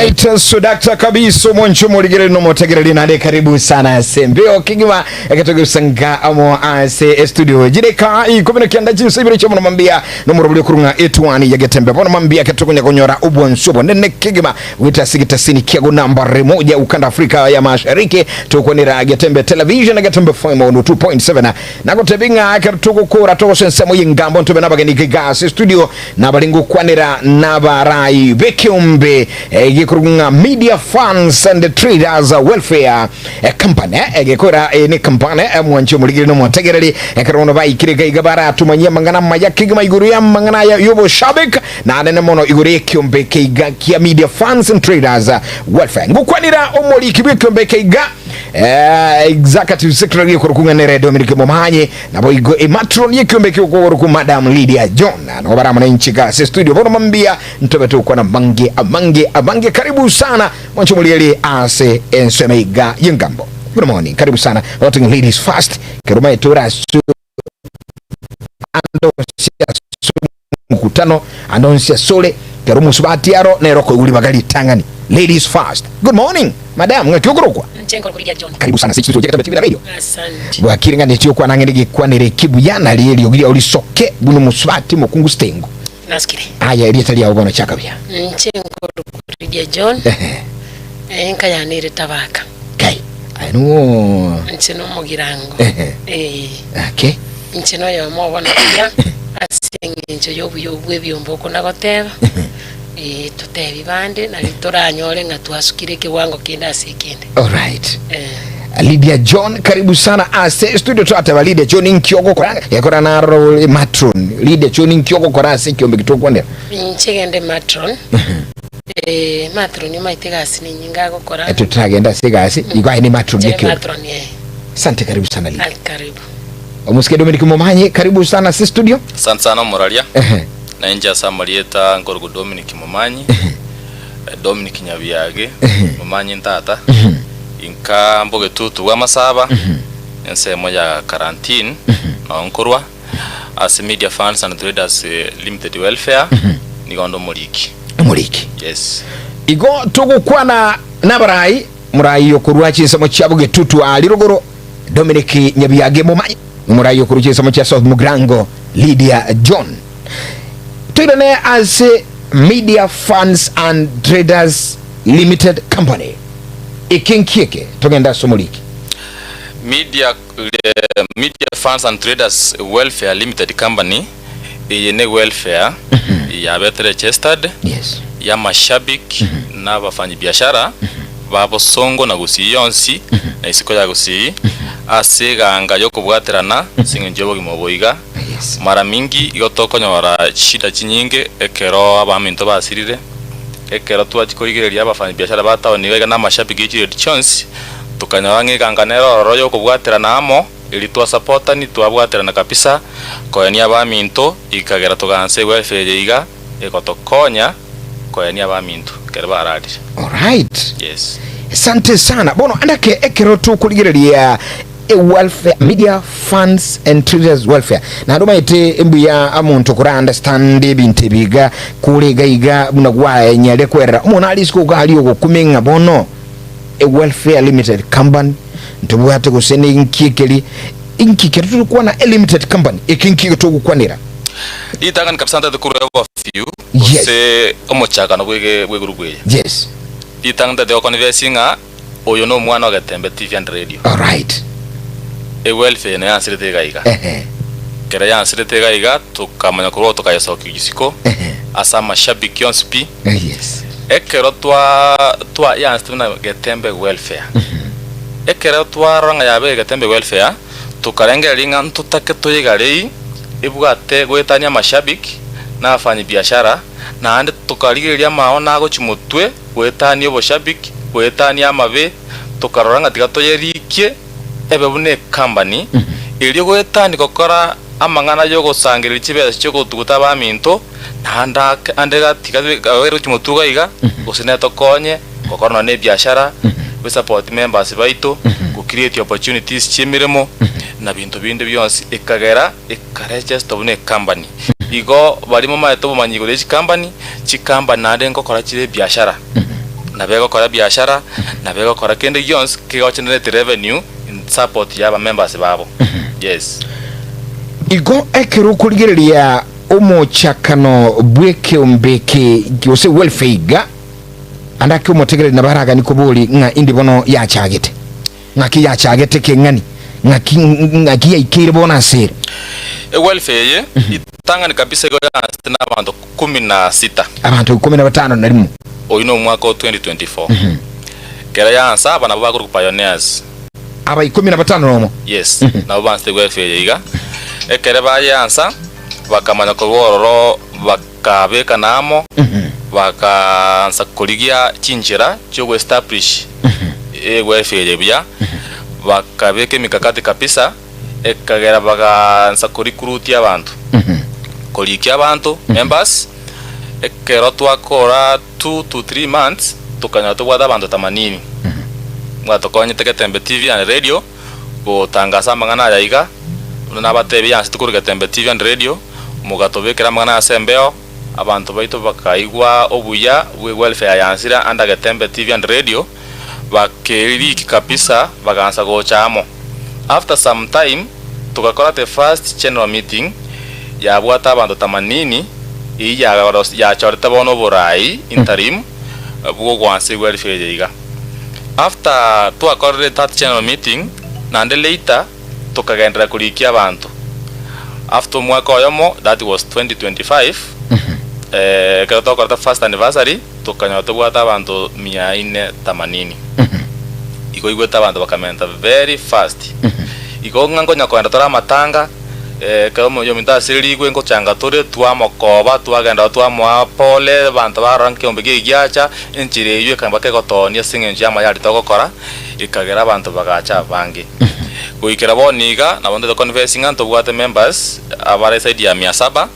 Alright, so Dr. Kabiso Moncho Morigere no motegere na karibu sana Sembeo Kigima ekatoge sanga amo ase studio jireka ikomene kianda jinsi bire chomo mambia no murubuli kurunga 81 yagetembe bono mambia katokunya konyora ubonsobo nene Kigima wita sigita sini kiago nambari 1 ukanda Afrika ya Mashariki tukonera Getembe television na Getembe FM 2.7 na kotebinga akatuko kora to sensemo yingambo ntobe nabageni gigase studio nabalingu kwanira nabarai bekiumbe gikurunga Media Funds and Traders Welfare Company egekora ni company mwancho muligire no mwategereri ekarona bai kirega igabara tumanyia mangana mayakigima iguru ya mangana ya yobo shabik na nene mono igure kiumbe keiga kia Media Funds and Traders Welfare ngukwanira omoli kibikombe keiga executive secretary kurukunga nere Dominic Momanye na boigo matron yekiombe kiko ku Madam Lydia John na barama nchika se studio bono mambia ntobe tu kwa na bange karibu sana mwancho mulieli ase ensemeiga yengambo. Good morning, karibu sana voting ladies first keruma etora su ando sia mkutano andonsia sole kerumu subatiaro neroko uli bagali tangani. Ladies first. Good morning, madam ngakiogorokwa Nchengo Lydia John. Karibu sana sisi tujeka TV radio. Asante. Bwa kiringa netio kwa nangene kwa nere kibuyana lieli ogiri oli soke bunu muswati mukungu stengo. Nasikire. Aya erietali ya ogono chakabya. Nchengo Lydia John. Enka ya nere tabaka. Kai. Anu. Nchino mugirango. Okay. Nchino ya mwana ya asengenjo yobu ebyombo na goteba. Tutebi bande na litoranyole ngatuasukire kiwango kenda sikinde. All right. Lydia John karibu sana ase studio twataba Lydia John nkyogo kora yakora na role matron Lydia John nkyogo kora ase kyombe kitokondera nchegende matron matron ni maitegasi ni nyinga gukora tutagenda sigasi igwa ni matron yekyo matron asante karibu sana Lydia. Karibu Omusike Dominic Momanye karibu sana ase studio. Asante sana Moralia. Na inja samalieta ngorgo Dominic Momanyi Dominic Nyabyage Momanyi ntata inka mboge tutu wa masaba ense moja quarantine na onkorwa as Media Funds and Traders Limited Welfare ni gondo muliki. Yes. Igo tugukwana nabarai murai yokurwa chisemo cyabuge tutu alirogoro Dominic Nyabyage Momanyi murai yokurwa chisemo cya South Mugrango Lydia John. Tudane as Media Funds and Traders Limited Company. Ikinkieke tugenda somoliki. Media Funds and Traders Welfare Limited Company yene welfare ya better registered. Yes. Ya mashabiki na bafanyi biashara babo songo na gusiyonsi na isiko ya gusi aseganga yo kubwaterana singenjobo gimoboiga. Yes. Mara mingi igotokonyora shida chinyinge ekero abaminto basirire ekero twachikoigereria abafanyi biashara batawoni wega na mashabiki y'ikiredi chance tukanyabanga iganganero royo kubwaterana amo ili twa supporta ni twabwaterana kabisa koenia abaminto ikagera tuganse welfare iga ekotokonya koenia abaminto kerba aradi. All right. Yes. Asante sana bono andake ekero tu kuligereria welfare Media Funds and Traders Welfare na doma ite embuya amuntu kura understand ebintu biga kulega iga bunagwa nyale kwera umuntu alisiko gali okukumenga bono welfare limited company ntubwate kusene inkikeli tulikuwa na limited company ikinkike tugukwanira itanga nikabisanta tukuru of few se omochaka no gwegurugwe. Yes. Itanga de okonvesinga oyo no mwana wa Getembe TV and radio. All right. Welfare na yansirete gaiga kera yansirete gaiga tukamanya kuro tukayesoka igisiko asa mashabiki onspi. Yes. Ekero twa yansirete na Getembe welfare ekero twa ranga yabe Getembe welfare tukarengera ringa ntutake toyigarei ibwate gwetania mashabiki na afanyi biashara na ande tukarigeria maona go chimutwe gwetania oboshabiki gwetania amabe tukaroranga tigatoyerikie ebebune company ili gwetani kokora amangana yo gusangirira kibese cyo gutuguta baminto nanda andega tigawero kimotuga iga usine tokonye kokora ne biashara we support members baito ku create opportunities chimiremo na bintu bindi byonse ikagera ikaregister bune company igo barimo maito bumanyigure chi company nande ngokora kire biashara na begokora biashara na begokora kende yons kigochenerate revenue in support ya members babo. Yes. Igo ekero kurigereria omochakano bweke ombeke gyose welfare andake omotegere nabaraga nikobuli nga indi bono yachagete ngaki yachagete kengani ngaki yaikire bona sere welfare ye itangani kabisa go na abantu 16 abantu 15 na limu oyino mwaka 2024 kera yansa abana baba ku pioneers aba 15 nomo. Yes. Na banse welfare yiga ekere ba yansa bakamanya ko bororo bakabeka namo bakansa kuligia chinjira cyo establish welfare bya bakabeke mikakati kabisa ekagera bakansa kurikuruti abantu kulikia abantu members ekero twakora 2 to 3 months tukanya twada abantu 80 mwatokonye Tembe TV and radio botangaza mangana yayiga n'abatebi yansi tukuruga Tembe TV and radio mugatobekera mangana asembeo abantu baito bakaigwa obuya we welfare yansira andaga Tembe TV and radio bakeriki kabisa bagansa gochamo. After some time tukakora the first general meeting ya bwata abantu 80 ya chorta bono borai interim bwo gwanse welfare yayiga. After twakora that general meeting nande later tukagendera kulikia abantu. After mwaka oyomo, that was 2025, kero twakora the first anniversary tukanyota bwata abantu 480. Iko igweta abantu bakamenta very fast. Iko ngango nyakwenda tora matanga kero mo yominta siri igwe ngo changa tore twamokoba twagenda twamwa pole abantu baranke ombege igyacha inchire ywe kamba ke gotonia singenje amayari togokora ikagera abantu bagacha bangi kuikera boniga na bonde conversing anto bwate members abare side ya 700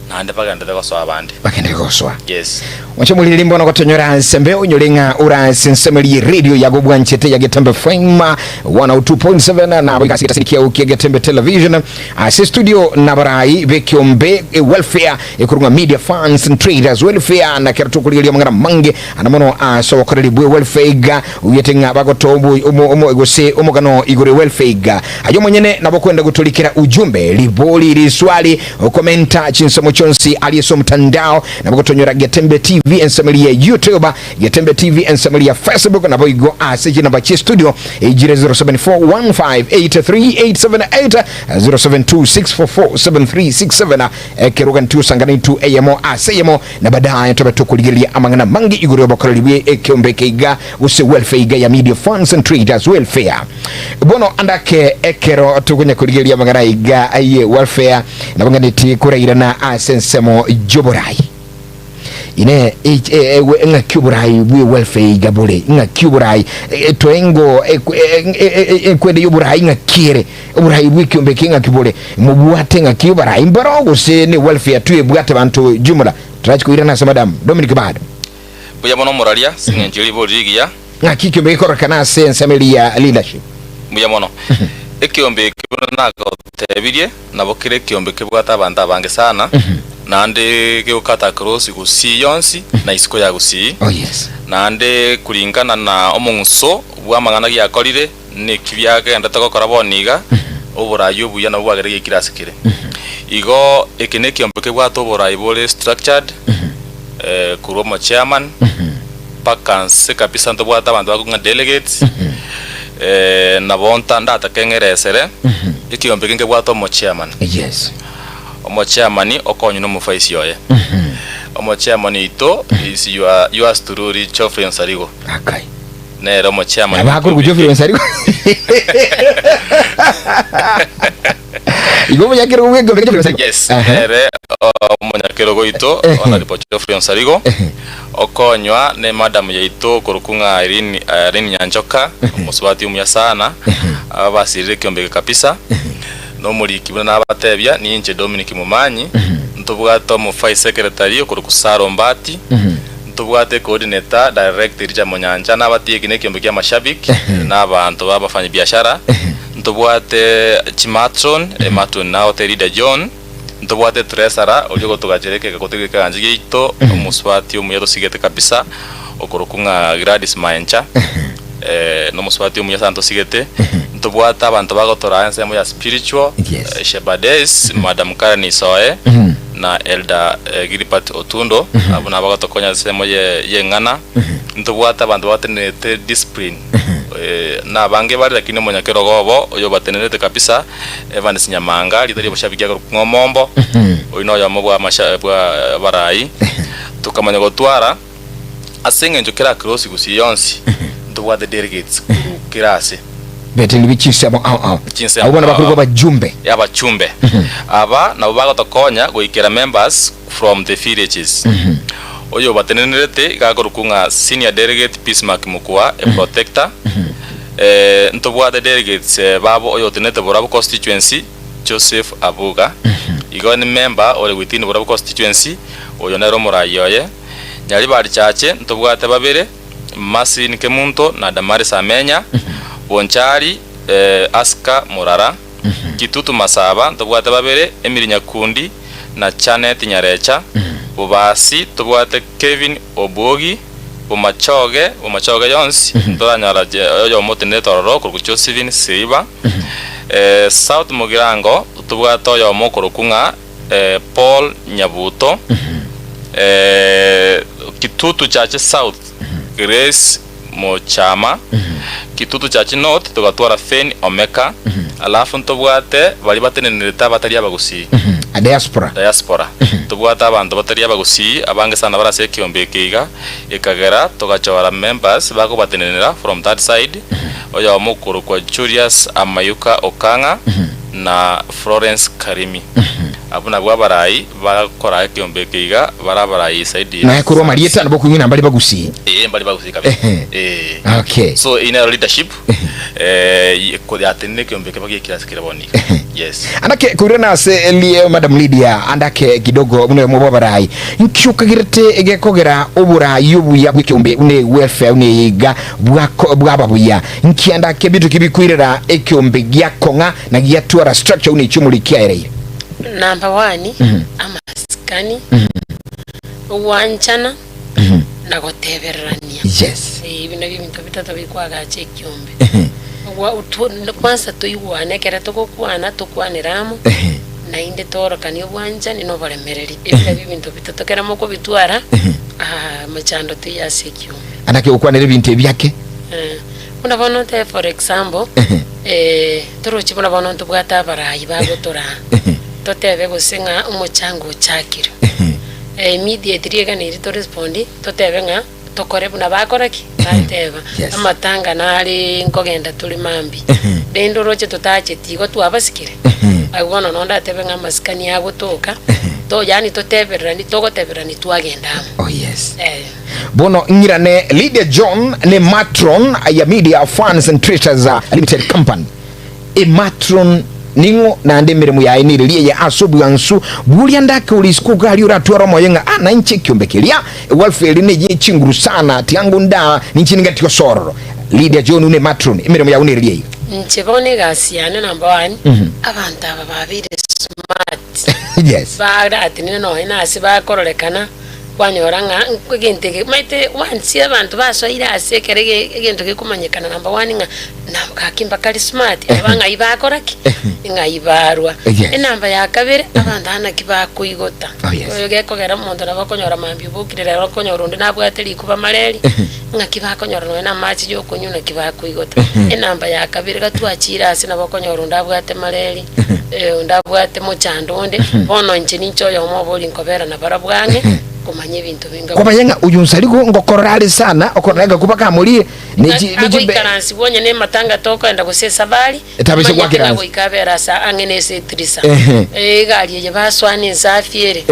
nande bagenda goswa abandi bagenda goswa. Yes. Wachemuli limbono kotonyora nsembe unyolenga ura sensemeli radio ya gobwanchete ya Getembe Fame 102.7 na bika sikasikia uki Getembe Television ase studio nabarai bekiombe welfare ekurunga media fans and traders welfare na keratukulia mangana mange anamono so wakoreli bwe welfare uyetenga bagotobu omo egose omogano igore welfare ayo mwenyene nabokwenda gutulikira ujumbe liboli liswali komenta chinsomo chonsi aliyeso mtandao nabagotonyora Getembe TV ensemeli ya YouTube, Getembe TV ensemeli ya Facebook na boigo asiji na bachi studio ejire 0741583878 0726447367 kerugan tu sangani tu AMO asayemo na baadaye tubatukuligia amangana mangi igoro bakoraliwe ekiombe keiga use welfare ya media funds and traders welfare bono andake ekero tukunya kuligia amangana iga aye welfare na bangani kuraira na asensemo joborai ine nga kuburai we welfare gabule nga kuburai toengo kwende yoburai nga kire oburai bwikyombe kinga kibule mubuate nga kuburai mbarongo se ne welfare tuye bwate bantu jumla turachikuira na madam Dominic Bad buya mono moralia singenjiri boligia nga kikyombe korokana sense ya leadership buya mono ekyombe kibona ko tebirie nabokire kyombe kibwata abantu abange sana nande geukata cross gusi yonsi na isiko ya gusi. Oh yes. Nande kulingana na omunso bwa mangana ya kolire ne kibyage ndatako koraboniga oburayo buya na bwagere kirasikire. Igo ekeneki ombeke bwa to borayi bole structured kuromo chairman pakanse kabisa ndo bwa tabantu bakunga delegates na bonta ndata kengeresere ekiombeke nge bwa to mo chairman. Yes. Omo chairman okonyu no mufaisi yoye. Omo chairman ito is your story Geoffrey Nsarigo. Okay. Ne omo chairman. Abakuru ku Geoffrey Nsarigo. Igo nyakero ku Geoffrey Nsarigo. Yes. Ere omo nyakero go ito ona lipo Geoffrey Nsarigo. Okonywa ne madam yaito kurukunga Irene Nyanjoka musubati umya sana abasirire kyombeke kabisa. No muri kibuna nabatebya ni nje Dominic Mumanyi ntubwato mu vice secretary okuru kusaro mbati ntubwate coordinator director ja Munyanja nabatiye kine kyombe kya mashabiki nabantu babafanya biashara ntubwate Chimatron Matron na hotel de John ntubwate treasurer olyo tugajereke kakotegeka kanjige ito muswati umuyeto sigete kabisa okorokunga Gladys Maencha no muswati umuya santo sigete ntubwata abantu bagotora ensemo ya spiritual Shebades Madam Karani Soe na Elda Gilbert Otundo abuna bagotokonya ensemo ye ngana ntubwata abantu batenete discipline na bange bari lakini monyakero gobo oyo batenete kabisa Evans Nyamanga litari bashabikia ngomombo oino ya mobwa mashabwa barai tukamanya gotwara asenge njokera cross gusi yonsi ntubwa the delegates kirase beteli bichise abo abona bakuru bajumbe yabachumbe aba na bago tokonya goikera members from the villages oyo batenenete gakorukunga senior delegate Peacemark Mukwa a protector ntubwa the delegates babo oyo tenete borabo constituency Joseph Abuga igoni member ole within borabo constituency oyo nero morayoye nyali bari chache ntubwate babere Masin Kemunto na Damaris Amenya Bonchari Aska Murara Kitutu Masaba ntubwate babere Emily Nyakundi na Janet Nyarecha Bubasi ntubwate Kevin Obogi Bumachoge Yons toranyara yo motene tororo kurucho Steven Siba South Mugirango ntubwate yo mokorokunga Paul Nyabuto Kitutu Chache South Grace Mochama Kitutu Chache North tugatwara Fen Omeka alafu ntubwate bali bateneneta batari abagusi a diaspora tubwata abantu batari abagusi abange sana barase kiombekiga ikagera tugachora members bako batenenera from that side oya mukuru kwa Julius Amayuka Okanga na Florence Karimi abuna bwa barayi bakora kiombekiga barayi side na kurwa marieta nabo kunyina mbali bagusi mbali bagusi kabisa okay so in our leadership ko yatene kiombeke bagi kiasi kiraboni yes anake kurena se Leo Madam Lydia andake kidogo mune mbo barayi nkyukagirete egekogera oburayi obuya bw'ikiombe une welfare une yiga bwababuya nkiandake bitu kibikwirira ekiombe gyakonga na gyatwara structure une cyumulikia ere number 1 amaskani wanchana na gotebererania yes ibino bintu bitatu bikwaga chekiombe kwanza tuigwane kera tukukwana tukwaniramo na inde torokani obwanja ni no baremereri ibyo bintu bitatu kera moko bitwara machando tuyasekiombe anake ukwanira bintu byake unabona te for example torochi unabona tubwata barayi bagotora totebe gusinga umuchango chakiro immediately gani to respondi totebe nga tokore buna bakoraki bateba amatanga nali nkogenda tuli mambi dendo roche totache tigo twabasikire agwana nonda tebe nga maskani yabo toka to yani toteberani togoteberani twagendamo oh yes bono ngirane Lydia John ne matron ya Media Funds and Treasures Limited Company matron ningo na ndemiremu ya enire ya asobu ansu bulia ndake ulisiko gali uratwara moyenga na nche kiombekelia welfare ne je chinguru sana tiangu nda nchi ngati sororo Lydia John une matron emiremu ya uniriye nchebone gasiane number 1 abantu aba babire smart yes baada atinene no ina asiba korolekana kwanyoranga kwegentege maite wansi abantu basoira asekerege egento kikumanyekana number 1 nga nakakimba kali smart abanga ibakoraki nga ibarwa enamba ya kabere abantu ana kibakuigota oyo kogera mondo nabakonyora mambi bukirira bakonyora ndi nabwateri kuba mareri nga kibakonyora no na machi yo kunyuna kibakuigota enamba ya kabere gatwachira ase nabakonyora ndabwate mareri ndabwate mochando nde bono nchini choyo moboli nkobera na barabwange kumanye bintu binga kwa bayenga uyunsaliko ngokorali sana okoraga kubaka muri niji karansi bonye ne matanga toka enda gusesa bali tabishe kwa kiransi ngo ikabera sa angene se trisa gali ye baswani zafiere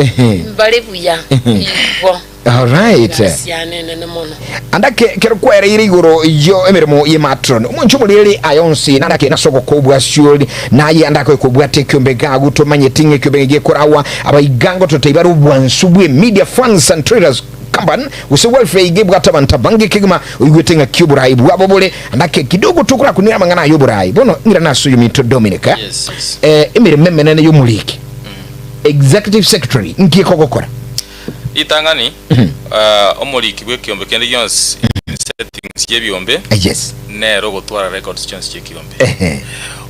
bali buya ibo all right siane na mono andake kerkwera irigoro yo emirimo ye matron umunchu mulili ayonsi nandake nasoko kobwa shuli naye andake kobwa tekyombe gagu to manyetinge kyombe gekurawa abayigango to teibaru bwansubwe Media Funds and Traders Company use welfare igebwa atabantu bangi kigima uywetenga kyuburayi bwabobole andake kidogo tukura kunira mangana yoburayi bono ngira naso yumito Dominica yes emirimo menene yo muliki executive secretary nkiko gokora itangani omoriki gwe kiombe kende yons settings yebiombe Yes. nero gutwara records chance yekiombe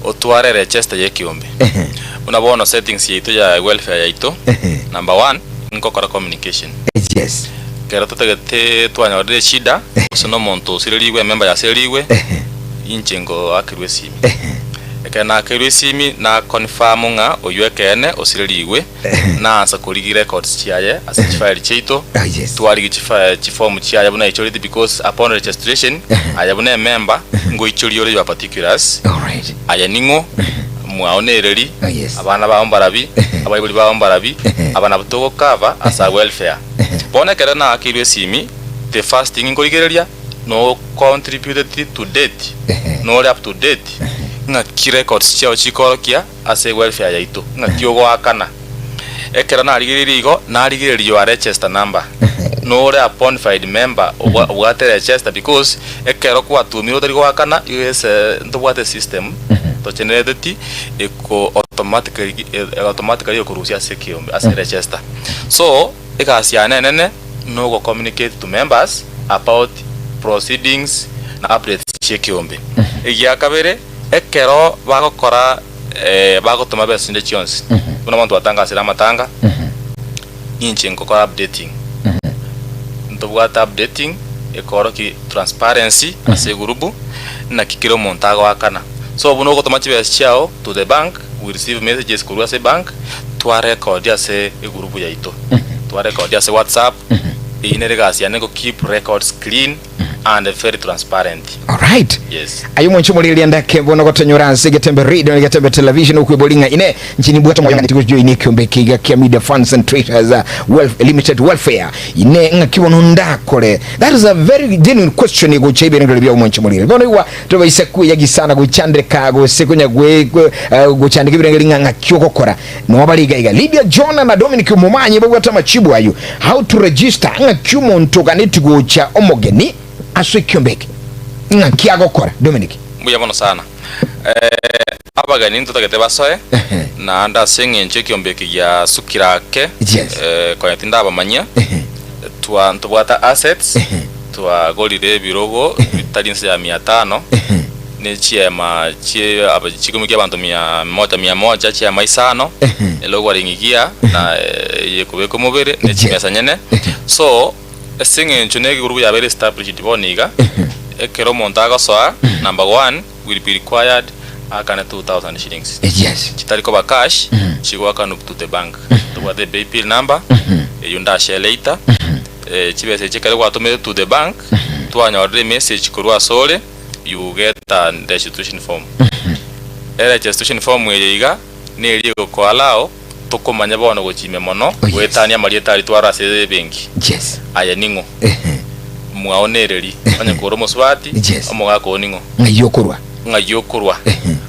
otware register yekiombe unabona settings yeito ya welfare yaito number 1 nkokora communication Yes. kera tutagete twanyore shida sono monto siririwe member ya siririwe inchengo akirwe simi ekana akirwe simi na confirm nga oyekene osiririwe na ansa kurigi records chiaye as file cheito Yes. twari form chiaye buna ichority because upon registration ayabune member ngo ichoriyo ya particulars All right. ayaningo mwaonereri Yes. abana baombarabi abayibuli baombarabi abana butogo cover asa welfare bona kera na akirwe simi the first thing ngorigereria no contributed to date no up to date nga ki records chao chikorokia ase welfare yaito nga kiogo akana ekera na rigirigo na rigiriyo register number no upon find member what register because ekero kwa tumiro tari kwa kana us ntobwate system to generate eko automatically okurusia sekiombe as register so ekasiana nene no go communicate to members about proceedings na updates sekiombe egia kabere ekero bagokora bagotoma besinde chionsi kuna bantu batanga sira matanga inchi nkokora updating ntobwata updating ekoro ki transparency ase gurubu na kikiro montago akana so buno gotoma chibes chao to the bank we receive messages kurwa se bank to record ya se gurubu yaito to record ya se WhatsApp inerigasi ya nego keep records clean and very transparent. All right. Yes. Ayo mwancho mwili ndake mbona gotanyura Getembe radio na Getembe television ukwibolinga ine nchini bwata moyo ngati kujyo ine kiombe kiga kia media funds and traders limited welfare ine ngakibono ndakole. That is a very genuine question ego chebe ngalo bya mwancho mwili. Bona iwa toba iseku yagisana go chandreka go sekunya gwe go chandike birenga ngakyokokora no baliga iga Lydia John na Dominic Mumanyi bwata machibu ayo how to register ngakyumo ntokaneti go cha omogeni aswe kiombeke nga kiagokora Dominic mbuya mono sana abagani ntutagete basoe na anda senge nche kiombeke ya sukirake kwa yatinda abamanya twa ntubwata assets twa golire birogo bitalinse ya 500 ne chiema chie abachikumikia abantu 100 chiema isano elogo ringigia na yekubeko mubere ne chimesa nyene so senge nchone group ya very established boniga ekero montago soa number 1 will be required akana 2000 shillings yes chitariko ba cash chigwa kanu to the bank to what the paybill number yunda share later chibese chekare kwa to the bank to anyorder message kurwa sole you get an registration form registration form yeiga ne ligo ko alao tokomanya bono gochime mono wetania marietari twara se benki yes aya ningo mwaonereri anya koromo swati omoga ko ningo ngayokurwa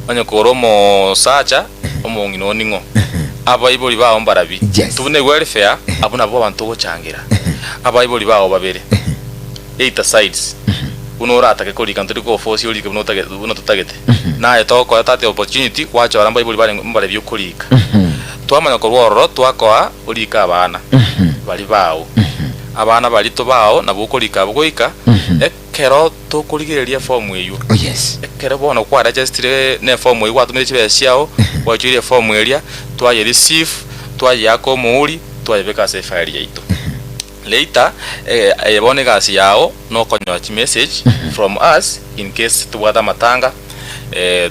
anya koromo sacha omongino ningo abayiboli bawo mbarabi tubune welfare abuna bo bantu gochangira abayiboli bawo babere 8 sides unora atake koli kanturi ko force yoli ke buno tutagete naye toko tate opportunity kwacho abayiboli bale mbarabi yokulika twamanya ko roro twakoa ulika abana bali bawo abana bali to bawo nabo kulika bugoika ekero to kuligereria form eyo yes ekero bono kwa register ne form eyo watumire chibesiao wachire form eria twaye receive twaye yako muuli twaye beka se file yaito later ebone gasi yao no konyo message from us in case tuwada matanga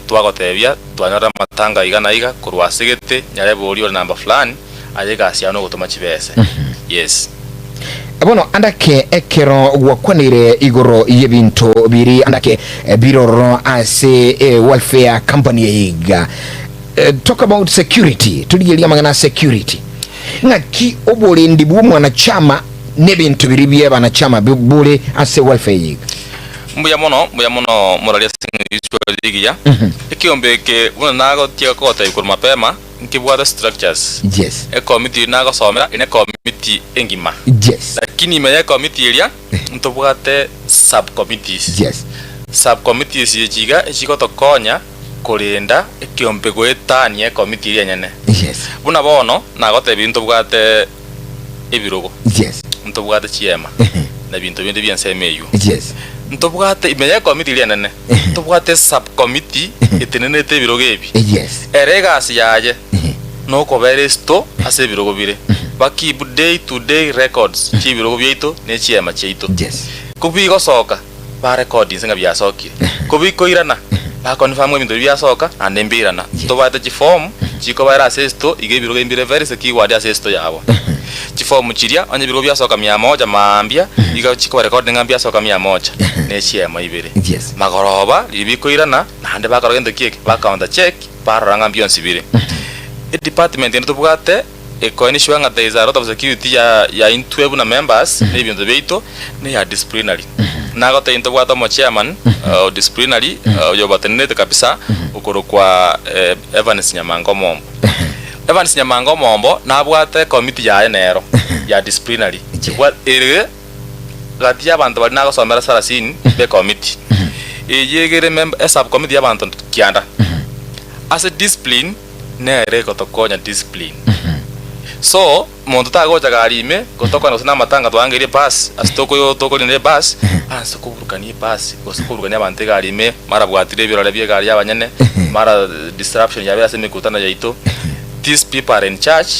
twagotebia twanyora matanga igana iga kurwasigete nyare bori number fulani ayega siano gutuma chibese yes abono andake ekero gwakwanire igoro yebinto biri andake biroro ase welfare company yiga talk about security tuligelia magana security ngaki obole ndibu mwanachama nebintu biri bye banachama bule ase welfare yiga mbuya mono moralia usually ya ekiombeke una nago tia kota ikuru mapema nkibwada structures yes e committee nago somera ine committee engima yes lakini me committee elia ntobwate subcommittees yes subcommittees yichiga echiko tokonya kulinda ekiombeko etani e committee elia nyene yes buna bono nago te bintu bwate ebirogo yes ntobwate chiema na bintu bindi byensemeyo yes ntobwate imenya committee lianene ntobwate sub committee etenene te birogo ebi yes eregas yaje no koberesto ase birogo bire baki day to day records chi birogo byeito ne chiema cheito yes kubi gosoka ba recordings nga byasokire kubi koirana ba confirm ibintu byasoka ande mbirana tobwate chi form chiko bara asesto ige birogo imbire very seki wadi asesto yabo chi form chiria anye birogo byasoka 100 mambia iga chiko recording nga byasoka 100 ne chiema ibire yes magoroba libikoirana nande bakarogende kieke bacounter check baranga byonsi bire department into bugate ecoinishwa nga there is a lot of security ya intwebu na members n'ibintu beito ne ya disciplinary nago te into bugata mo chairman disciplinary yo batenete kabisa ukoro kwa Evans Nyamango Mombo Evans Nyamango Mombo na bugate committee ya enero ya disciplinary kwa ere gati abantu bali nago somera sarasini be committee yegere member sub committee y'abantu kianda as a discipline nere gotokonya discipline so muntu tagocha garime gotokana usina matanga twangire pass asitoko yo toko ne pass asikuburukani pass gosikuburukani abantu garime mara bwatire birore bye gari yabanyene mara disruption yabera semi kutana yaito these people are in charge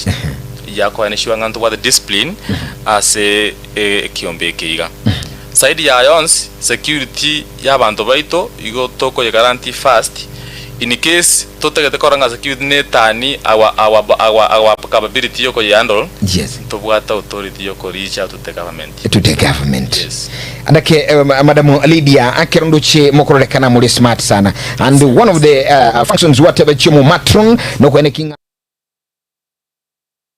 yako anishiwa ngantu wa the discipline as a kiombe keiga side ya yons security y'abantu baito igo toko ye guarantee first in case totegete koranga security netani our capability yoko handle yes to bwata authority yoko reach out to the government yes andake madam Lydia akerondoche mokorolekana muri smart sana and one of the functions whatever chimu matron no kwenekinga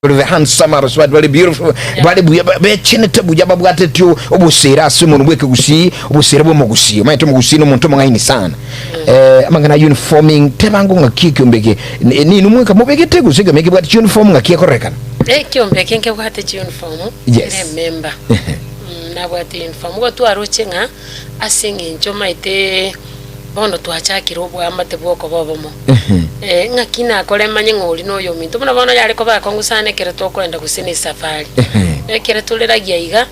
very handsome or very beautiful bali be chinete bujaba bwate tyo obusera simuntu bweke gusi obusera bwo mugusi maito mugusi no muntu mangayini sana amangana uniforming tebango ngakike mbeke ni numweka mubegete gusiga meke bwate uniform ngakie korekana kyombeke nke bwate uniform remember na bwate uniform go twaruchenga asinge njo maite bono twachakira obwa amate bwoko bobomo ngakina akole manye ngoli no yo mintu bona bono yale ko bakongusane kere to kwenda gusini safari kere tuleragia iga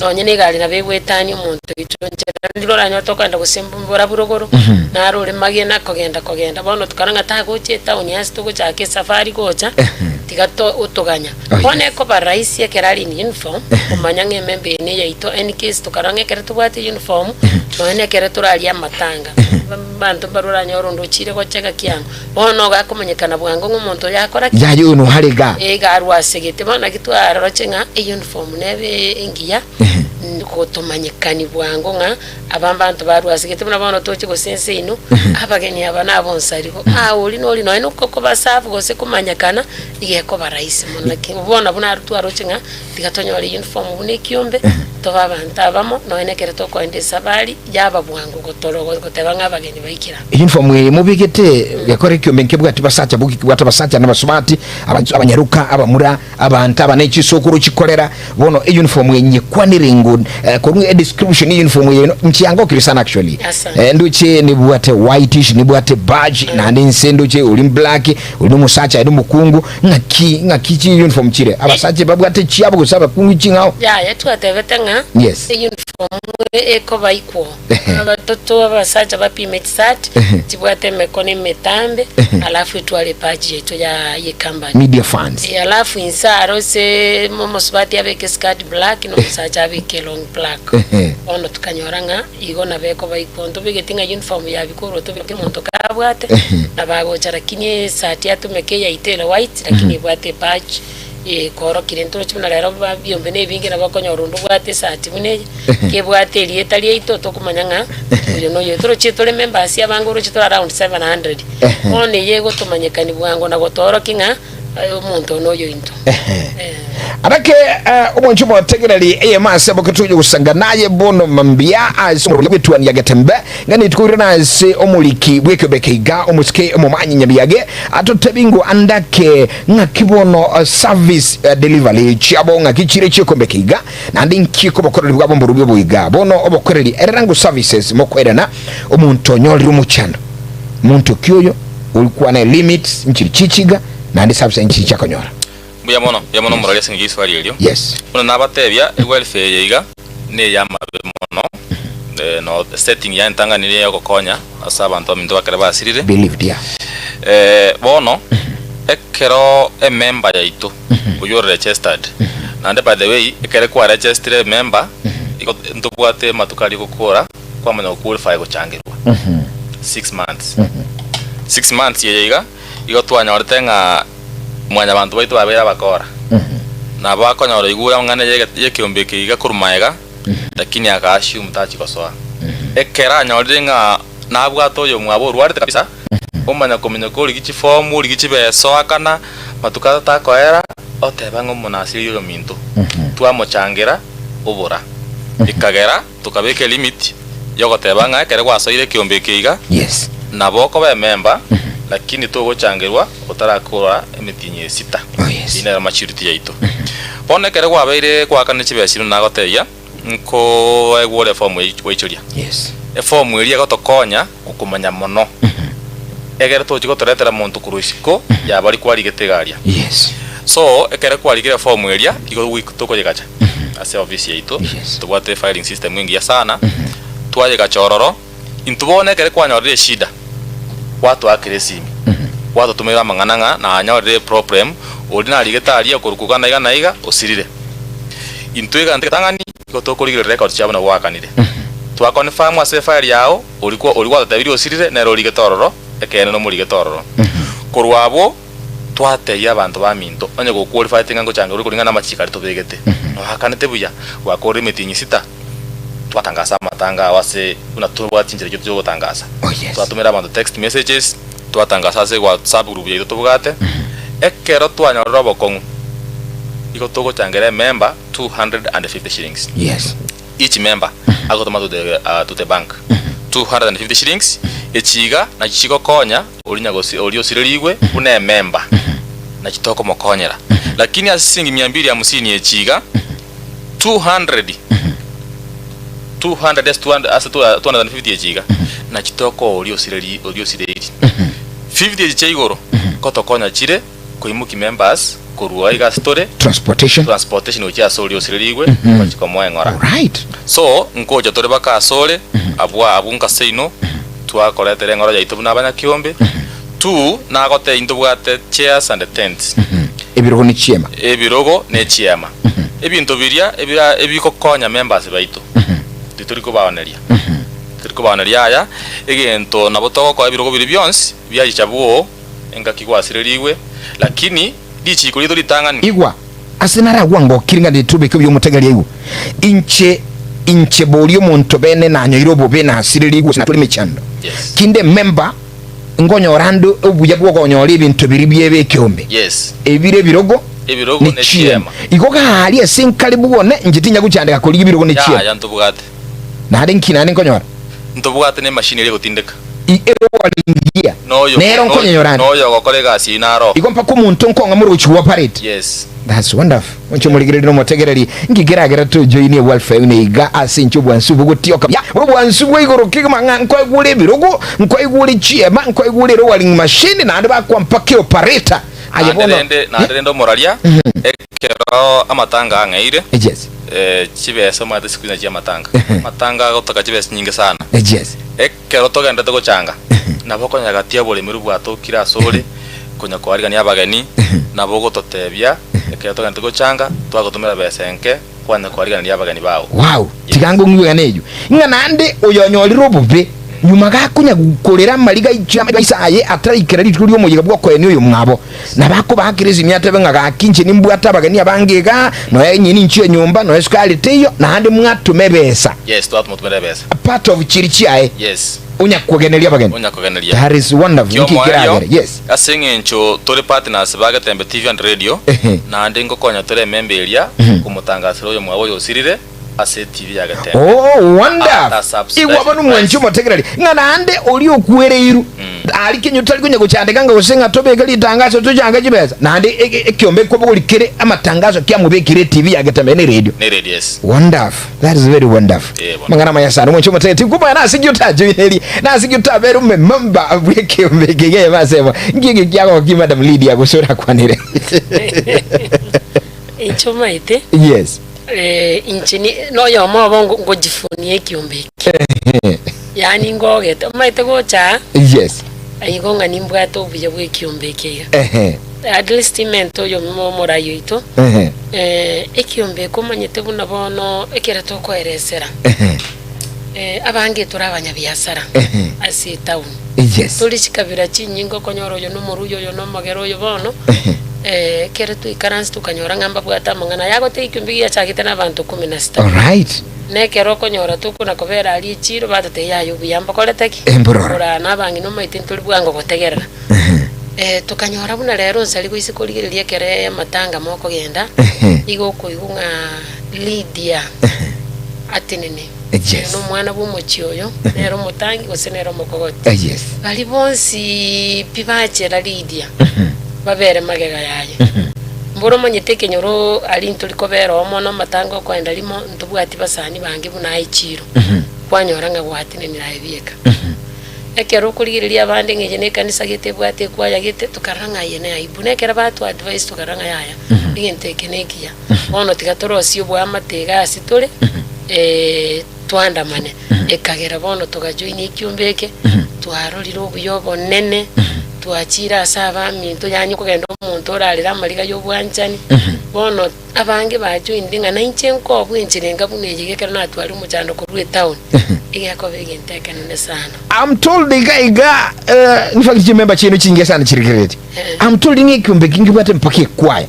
no nyene gali na bebwetani umuntu bitonjera ndilora nyoto kwenda gusimbura burogoro na arure magie na kogenda bono tukaranga tagocheta unyasi tugochake safari gocha tigato utuganya bone ko baraisi ekerali ni uniform umanya ngemembe ne yaito any case tukaranga kere tubwate uniform no kere turali amatanga bantu barura nyorondo chire gocheka kiango bono gakumenyekana bwango ng'umuntu yakora yayo no hariga garwasegete bona gitwara rochenga uniform nebe ingiya kutomanyekani bwango nga abambantu barwasegete bona bono tochi gosense ino abageni abana abonsariho uli no ino koko basafu gose kumanyekana igeko baraisi mona kibona bona arutwarochenga tigatonyora uniform bune kiombe toba bantabamo no enekere to kwende sabali yaba bwango gotoro gotebanga abageni baikira uniform ye mubigete yakore kiombe nkebwa tibasacha buki kwata basacha n'abasumati abanyaruka abamura abantu abaneki sokuru kikolera bono uniform yenye kwaniringo kurunga description uniform ye nchiango kirisana actually nduche ni bwate whitish ni bwate badge na ndinse nduche uli black uli musacha uli mukungu ngaki chi uniform chire abasacha babwate chiabo kusaba kungu chingao ya yetu atevetanga yes uniform eko baiko abatoto abasacha bapime tsat tibwate mekoni metambe alafu itwale badge yetu ya company media funds alafu insaro se momosbati abeke skirt black no musacha abeke long black ono tukanyoranga igona beko baikondo bigetinga uniform ya bikoro to bike muntu kabwate nabagochara kinye sati atumeke ya itelo white lakini bwate badge koro kirento chimuna lero babyombe nebingira bakonyorundu bwate sati buneje kebwate lietali ito kumanyanga uyo no yetoro chitole members yabanguru chitolo around 700 one yego tumanyekani bwango na gotoro kinga umuntu no yo into arake umunchumo tegerali AMS abokatuje gusanga naye bono mambia asumuru bitwani yagatembe ngani tukurina se omuliki bwekebekeiga omusike omumanyi nyabiyage atotebingo andake ngakibono service delivery chiabo ngakichire chikombekeiga nandi nkiko bokorali bwabo mburubyo buiga bono obokorali erangu services mokwerana omuntu nyoli rumuchando muntu kyoyo ulikuwa na limits nchiri chichiga nandi service nchiri chakonyora buya mono murali singi swali elio Yes. Una nabatebya welfare yiga ne yamabe mono no setting ya ntanga ni yo kokonya asa abantu amindo bakara basirire Believed, yeah. Bono ekero member yaitu uyo registered and by the way ekere kwa registered member iko ntubwate matukali gukora kwa manya qualify guchangirwa 6 months 6 months yiga iko twanyorete nga mwanya abantu baitu babera bakora na bakonyora igura ngane yekiombe kiga kurumaega lakini akashi umtachi kosoa ekera nyorire nga nabwato yo mwabo rwarte kabisa umanya komenya ko ligichi form ligichi beso akana matukata takoera oteba ngo munasiri yo minto twamuchangira ubura ikagera tukabeke limit yo goteba nga kere kwasoire kiombe kiga Yes. naboko be member lakini to gochangirwa utarakora emitinye 6 Oh, yes. ina maturity yaito pone kere kwabeire kwakane chibesiro nagoteya nko egwore form weichuria Yes. e form iri gotokonya ukumanya mono egere to chiko toretera muntu kurusiko ya bari kwari getegaria Yes. so ekere kwari gire form iri igo wikuto gacha ase office yaito Yes. tubwate filing system wingi ya sana twaje gachororo intubone kere kwanyorire shida watu akiresimu watu tumira mangananga na anyorire problem ordinary getaria kurukugana iga na iga osirire intwiga ntekatangani gotokurigire record chabona wakanire twa confirm ase file yao ulikuwa tabiri osirire na rori getororo ekene no muri getororo kurwabo twateya abantu ba minto onye go qualify tinga changa uri kuringana machikari tobegete no hakanete buya wakore metinyi 6 twatangasa matanga wase unatubwa tinjire cyo gutangasa Oh, yes. twatumira abantu text messages twatangasa se WhatsApp group yetu tubugate ekero twanyorora bokongu iko togo changere member 250 shillings Yes. each member agotoma to the bank 250 shillings echiga na chichiko konya olinya gosi oliosiririwe une member na chitoko mokonyera lakini asisingi 250 echiga 200 asa 250 echiga na chitoko oliosiriri 50 echiga kotokonya chire koimuki members kurua iga story transportation uchi asoli osiririwe bachiko moengora. Right. So nkoja tore baka asole abwa abunka seino twakoretere ngoro yaitu nabanya kiombe tu nagote indubwate chairs and tents Ebirogo ni chiema. Ebirogo ne chiema ebintu biria ebiko konya members baitu tituriko baoneria turiko baoneria aya egento nabotoko kwa ebirogo biri byonsi byayichabuo engakigwasiririwe lakini dichi kulito litangani Igwa asinara wango kiringa de tubeke byo mutegali igu inche bolio muntu bene na nyoirobo bena asiriri igwa na tulime chando. Yes. Kinde member ngonyo rando obuya bwo gonyo libintu biri byebe kyombe. Yes. Ebire birogo ebirogo ne chiema igoga hali esinkali bugone njitinya guchandika kuli ibirogo ne chiema ya ntubugate na hadi nkina nkonyora ntubugate ne machine ile gutindika ero walingia nero nkonyorana noyo gokorega sinaro igompa ko muntu nkonga muri uchi operate. Yes. That's wonderful. Oncho muligirira no motegereri ngigeragera to join welfare ne iga asincho bwansu bugutioka ya bwansu bwigoro kigama nko igule birogo nko igule chiema nko igule ro waling machine na ande bakwa mpake operator ayebono na ndendo moralia ekero amatanga ngaire. Yes. Chibeso mate sikuina chia matanga matanga gotaka chibeso nyingi sana. Yes. Ekero togenda togochanga naboko nyagatia bole miru bwato kira sole kunya kwariga ni abageni nabo totebya ekero togenda togochanga twagotumira besenke kwanya kwariga ni abageni bawo. Wow. Yes. Tigango ngwe nejo inga nande oyonyoliro bube nyuma gakunya gukorera maliga icyama isaye atari kirari turi umuyiga bwo kwene uyu mwabo nabako bakirezi myatebe ngaga kinche nimbwata abageni abangega no yenyini nchiye nyumba no esukali teyo na hande mwatume besa. Yes, twatumutumira besa Part of chirichiae. Yes. Unya kugenelia bageni. That is wonderful. Yes. Asinge ncho tore partners baga tembe TV and radio na ndingo konya tore memberia kumutangasiro yo mwabo yosirire ase TV ya Gatembe. Oh, wonderful. Iwa banu mwenchu motegerali. Ngana ande oli okuwereiru. Ali kinyo tali kunya kuchandika nga usenga tobe gali tangazo tujanga jibeza. Na ande ekyombe ko bulikire amatangazo kya mubekire TV ya Gatembe ne radio. Ne radio, yes. Wonderful. That is very wonderful. Mangana mayasana mwenchu motegerali. Kuba na sigiyuta joineli. Na sigiyuta beru member abweke mbegege basema. Ngige kyako ki Madam Lydia gusura kwanire. Ichoma ite. Yes. Inchini no yo mabongo ngojifunie kiumbe. Yani ngogete maite gocha. Yes. Ayigonga nimbwato ubuye bwe kiumbe kiga. At least mento yo momora yoito. Ekiumbe komanyete buna bono ekerato ko eresera. Abange turabanya biasara. Asi town. Yes. Tulishikabira chinyingo konyoro yo no moruyo yo no magero yo bono. Kere tu ikaransi tukanyora ngamba bwata mangana yago te ikumbi ya chagite na bantu 16. All right. Ne kero konyora tuku na kobera ali chiro batate yayo biyamba koleteki. Ora nabangi no maite ntuli bwango gotegerera. Tukanyora buna rero nsali kwisi kuligiriria kere matanga moko genda. Igo kuigunga Lydia. Atinene. Yes. No mwana bumuchioyo nero mutangi gosenero mokogote. Yes. Bali bonsi pibache la Lydia. Babere magega yaye. Mboro manyete kenyoro ali ntulikobera omono matango kwenda limo ntubwati basani bange buna ichiro. Kwanyora nga gwatine niraebieka. Ekero kuligiriria abande ngeje ne kanisa gete bwate kwaya gete tukaranga yene aibune kera batu advice tukaranga yaya. Ngente kenekia. Ono tigatoro sio bwa matega asitole. Twandamane. Ekagera bono tugajoin ikyumbeke. Twaroriro obuyobo nene. Tuachira asaba minto yanyu kugenda omuntu oralira amaliga y'obwanchani bono abange bajo indinga na inchenko obwinchirenga bunegekera natwali muchando ko rwe town igako begenteka nene sana. I'm told the guy in fact remember chino chinge sana chirikireti. I'm told ngi kumbe kingi bwate mpake kwaya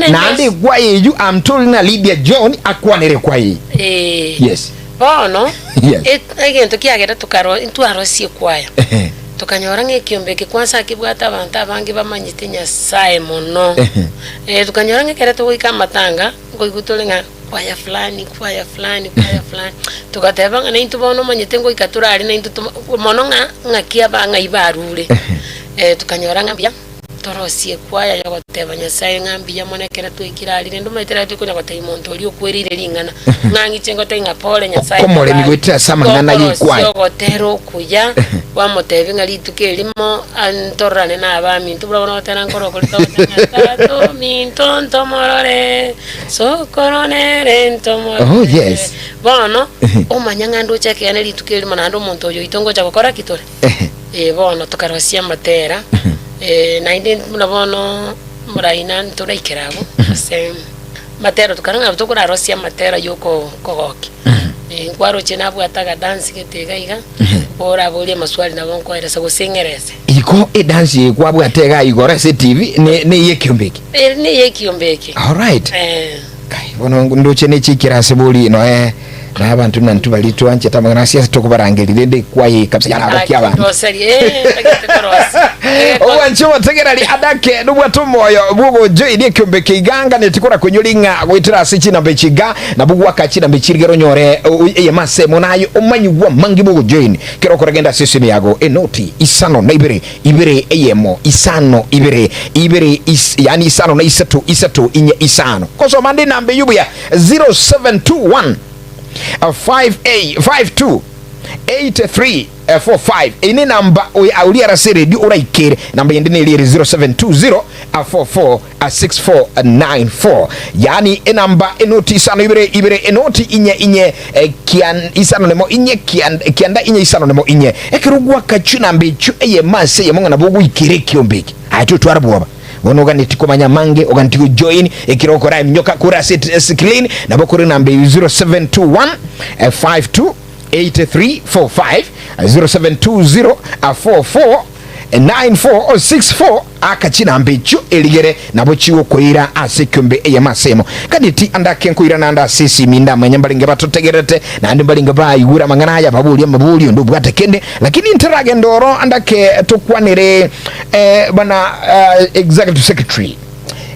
na ande kwaya you I'm told na Lydia John akwanere kwaya. Yes. Bono yes. Egento kiagera tukaro ntwarosie kwaya. Tukanyora ng'ekiombeke kwanza kibwata abantu abange bamanyite Nyasaye mono. Tukanyora ng'ekera tugoika matanga ngoigutole nga kwaya fulani. Tukateba nga naintu bono manyite ngoika turari naintu mono nga kiaba nga ibarure. Tukanyora ngambia torosie kwaya yo goteba Nyasaye ngambia monekera twikirari ndo maitera tukunya gotei muntu oli okwerire lingana nangi chengo tenga pole Nyasaye komole migwetera sama ngana yikwaya gotero kuya wa motebi ngali tukelimo antorane na abami ntubura bona tena nkoro kolita tato mintonto morore sokoronere ntomore. Oh yes. Bono omanyanga ndo cheke ane litukelimo nando muntu oyo itongo cha gukora kitore. Bono tukarosia matera. Nainde munabono muraina nturaikerago ase matero tukaranga tukura rosia matera yoko kogoki kwaro chena bwataga dance getega iga ora bolie maswali nabo nkoeresa gusengerese iko dance kwa bwatega igora se TV ne yekiombeki ne yekiombeki. All right. Kai bono ndo chene chikirase boli no na abantu nantu balitu anche tamagana siasa tokubarangirire ndi kwaye kabisa yarabakia abantu owancho wategerali adake nubwatu moyo bugo joy ni kyombeke iganga netikora kunyulinga gwitira sichi na bechiga na bugu wakachi na bechirigero nyore ye masemo nayo omanyi wa mangi bugo join kero koragenda session yago enoti isano na ibere eyemo isano ibere yani isano na isatu inye isano koso mande nambe yubuya 0721 528345 ini namba uliara sere di uraikere namba yendine ili 0720446494 yani enamba enoti isano ibere enoti inye kian isano nemo inye kianda inye isano nemo inye ekirugwa kachu nambe chu eye mase yemonga nabugu ikire kiombeki acho twarabuwa wono ganiti komanya mange oganti join ekiroko ra mnyoka kura set clean na bokuri nambe 0721 528345 072044 9464 akachina mbecho eligere nabo chiwo koira asekumbe eyamasemo kaditi andake nkoira nanda sisi minda manyambalinga batotegerete nandi balinga bayigura mangana ya mabuli ndo bwate kende lakini interage ndoro andake tukwanire bana executive secretary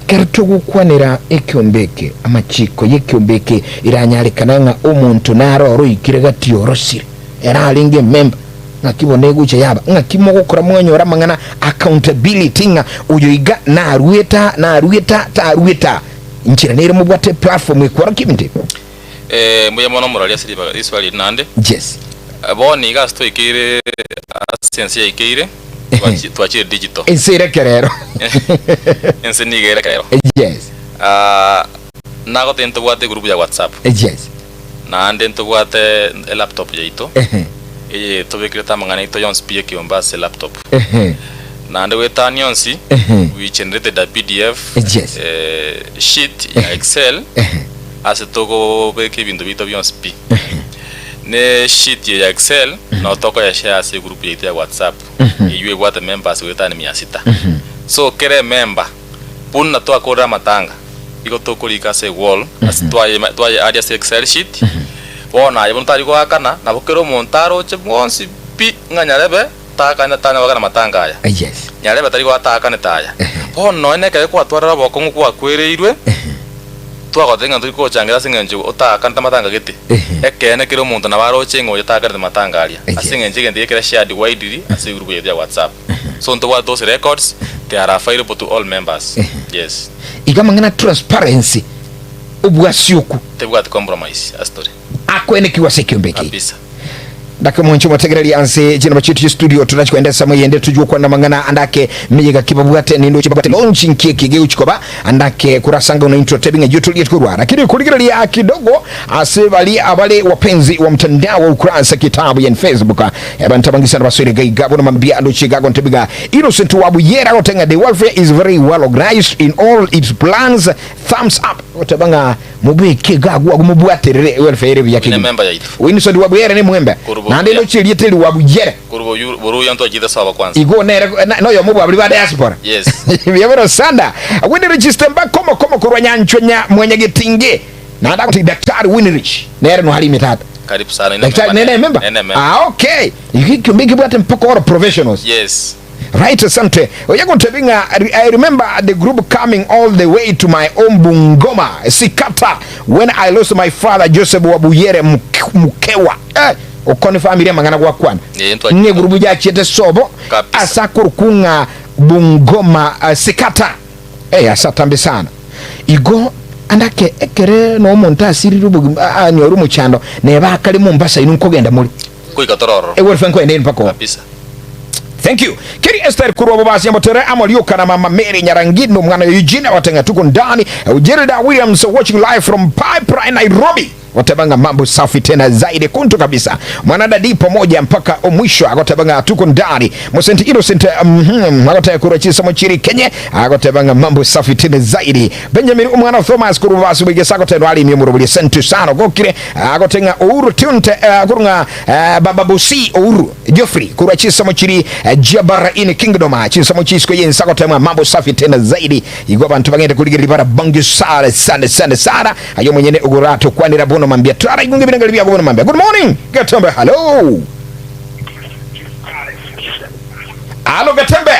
ekerto gukwanira ekyombeke amachiko yekyombeke iranyarikana nga omuntu naroro ikire gatiorosire era alinge member ngakibone guche yaba ngakimo gukora mwonyora mangana accountability nga uyo iga narueta tarueta inchira nere mubwate platform ekwara kiminte muye mono muralia siriba iswali nande yes boni gasto ikire sense ikire twachire digital ensire kerero ense nigere kerero yes nago tento bwate group ya WhatsApp yes nande ento bwate laptop yaito tobekire tamangana ito yonsi pia kiomba se laptop nande wetani yonsi we generated a PDF yes sheet ya Excel ase togo beke bintu bito byonsi pi ne sheet ya Excel na toko ya share se group ya WhatsApp iwe wata members wetani 600 so kere member punna to akora matanga iko toko likase wall ase twaye area se Excel sheet bona yabon tari ko akana na bokero montaro che bonsi pi nganyarebe takana tana wakana matanga aya yes nyarebe tari ko atakane taya bono ene kare ko atwara boko ngu akwereirwe twagotenga turi ko changira singenje otakana matanga giti ekene kiro muntu na baro chengo yatakane matanga alia asingenje gende kira shared widely ase group ya WhatsApp so ndo wa those records they are available to all members yes ikamangana transparency ubwasiuku tebwate compromise a story akwene kiwa sekyombeki kabisa daka mwancho mategereri anse jina chitu studio tunachoendesa mwende tujua kwa namangana andake miyiga kibabwate nindo chibabwate launching kiki geuchikoba andake kurasanga una intro tebinga YouTube yetukurwa lakini kuligereri kidogo asebali abale wapenzi wa mtandao wa ukurasa kitabu ya Facebook yabantabangisa basore gaiga bona mambia ando chigago ntebiga innocent Wabuyere otenga the welfare is very well organized in all its plans thumbs up otabanga mubike gagwa gumubwaterere welfare ya kigi member yaitu Innocent Wabuyere ni mwembe nande no chiri yeteli Wabuyere kurubo buru yanto ajida sawa kwanza igo nere no yo mubu abli ba diaspora yes byabero sanda wini register mba komo kurwanya nchonya mwenye gitinge na ndako daktari Winrich nere no hali mitata karibu sana daktari nene member okay you make it mpaka all professionals yes right asante oyago tebinga I remember the group coming all the way to my own Bungoma Sikata when I lost my father Joseph Wabuyere Mukewa okoni familia mangana kwa kwana nye grubu ya chiete sobo asakuru kunga Bungoma Sikata asatambe sana igo andake ekere no monta asiri rubu ni orumu chando ne bakali Mombasa inu kogenda muri kuikatororo wolfenko ende mpako kabisa. Thank you. Kiri Esther Kuruwa basi ya motere amalioka na mama Mary Nyarangino mwana Eugene watenga tuko ndani Gerald Williams watching live from Pipeline Nairobi watabanga mambo safi tena zaidi kuntu kabisa mwanadadi pamoja mpaka mwisho akotabanga tuko ndani Mosent Innocent akotaya kurachisa mochiri Kenya akotabanga mambo safi tena zaidi Benjamin mwana Thomas Kurubasi bigesa akotaya ali mimurubuli sentu sana gokire akotenga Uhuru Tunte kurunga Baba Bosi Uhuru Geoffrey kurachisa mochiri Jabara in Kingdom chisa mochisi kwa yensa akotaya mambo safi tena zaidi igwa bantu bagende kuligiri bara bangi sana ayo mwenyene ugurato kwani rabu mambia tara igunge binangalibia gono mambia good morning Gatembe hello Gatembe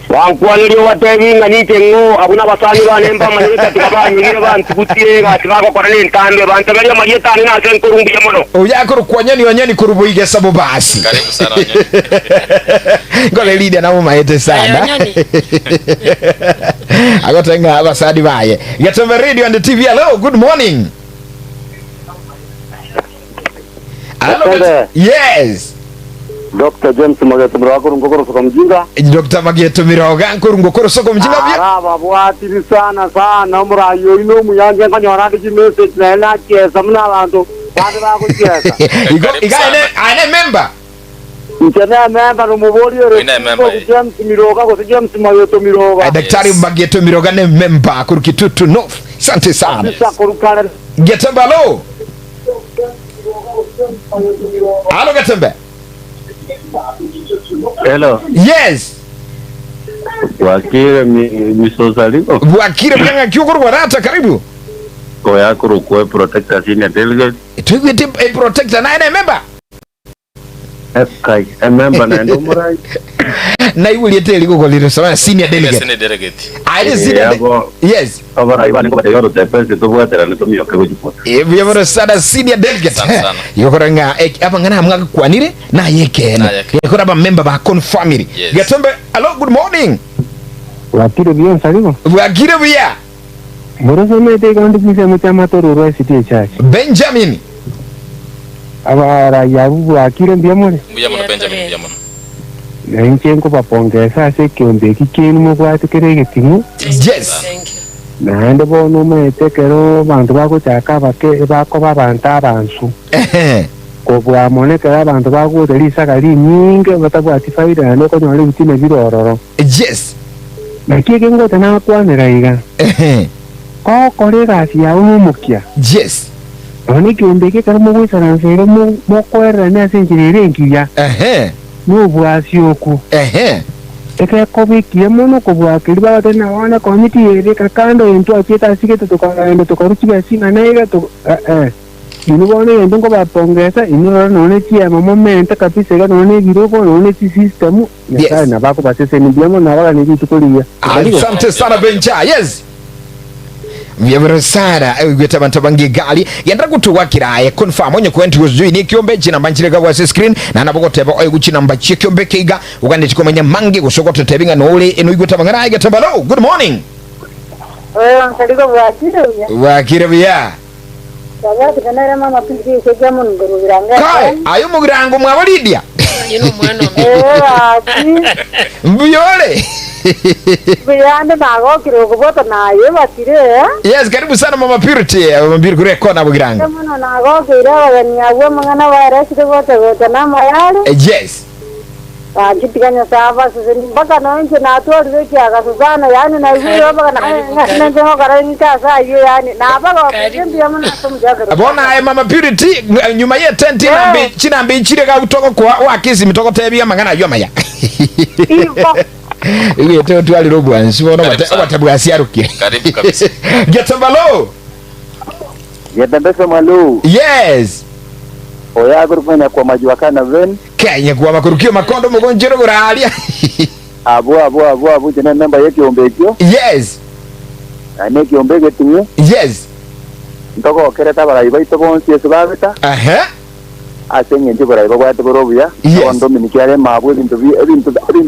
wankwaliro watebi nganite ngo abuna basani banemba manyita tukabanyira bantu kutiye gatibako korane ntambe bantu bali amageta ni nasen kurumbi yamono oyakoro kwanyani wanyani kurubuige sabo basi karibu sana wanyani ngole leader na mama yete sana agotenga abasadi baye Gatembe radio and the TV hello good morning hello yes Dr. James Mageto Miroga kurungokoro soko mjinga Dr. Mageto Miroga kurungokoro soko mjinga bia araba bwatiri sana murayo ino muyange nkanyora ki message na ena kesa mna abantu bandi bakuchesa igane ane member Mchana member rumuboriere James Miroga ko James Mageto Miroga Daktari Mageto Miroga ne member kurukitutu North asante sana Gatembe hello Gatembe hello yes wakire misosaliko wakire mjanga kiukuru warata karibu kwa yakuru kwa protector senior delegate tuwete protector na ene member kai member na ndo murai Na iwe liete liko kwa liro sana senior delegate. Senior delegate. I senior. Yes. Abara ibani kwa yoro tepesi tubwatera nitumio kego. Vyamoro sana senior delegate. Yokoranga apa ngana hamga kwanire na yekena. Yekora ba member ba Kon family. Gatombe, hello, good morning. Wakire bien saligo. Wakire bien. Moroso mete kandi kisa mchama tororo city church. Benjamin. Abara yabu wakire bien more. Benjamin. Na inchenko papongeza se kiombe kikeni mo kwa tukere timu. Yes. Thank you. Na ndo bono mete kero bantu bako chaka bako babanta bansu. Kobwa moneka abantu bako delisa kali nyinge batabwati faida no nyole bitime birororo. Yes. Na kiege ngote na kwanira iga. Ko korega sia umukia. Yes. Oni kiombe ke karo mo gwisa na sere mo kwera na senjire ngiya. No bwasioko. Eka kobikie mono kobwa kiliba tena wana komiti ere kakando into acheta sikete tukaenda tukaruchiga singa naiga to inibone yendo ko bapongeza iniro none chia moment kabisa ga none biroko none system ya na bako basese ni biamo na wala ni vitu kulia. Asante sana Benja. Yes. Vyabara sana gweta bantu bangi gali yandra kutuwakira confirm onye kwenti uzui ni kiombe china mbanchirega kwa screen na naboko teba oyo guchina mbachi kiombe kiga ugande chikomanya mangi gusoko tutebinga nole eno igweta bangara igeta balo. Good morning. Saligo wakire bya Sababu kanara mama pindi sejamu ngurubiranga. Kai ayo mugirango mwa Lydia. Yino mwana Mbiyole. Biyande mago kiroko bota naye batire. Yes, karibu sana mama Purity. Mbiri kure kona mugirango. Mwana nago kira wagani awe mangana virus de bota na mayale. Yes. Kitikanya saba sisi mpaka na nje na atoa reki akasuzana yani na hiyo mpaka na nje ngara nika saa hiyo yani na mpaka ndio amana tumjaga. Bona ay mama Purity nyuma ye tent nambe chinambe chire ka utoko kwa wakizi mitoko tebia mangana yo maya. Iwe to twali robwa nsibona watabu asiaruke. Karibu kabisa. Getambalo. Yatembesa malu. Yes. Oya kurufanya kwa majua kana ven. Kenya kwa makurukio makondo mugonjero guralia. Abu jina namba yake ombekyo. Yes. Ane kiombeke tinye. Yes. Ntoko kereta baraiba itobonsi esibabeta. Asenye ndi baraiba kwate borobya. Ondo minikiare mabwe bintu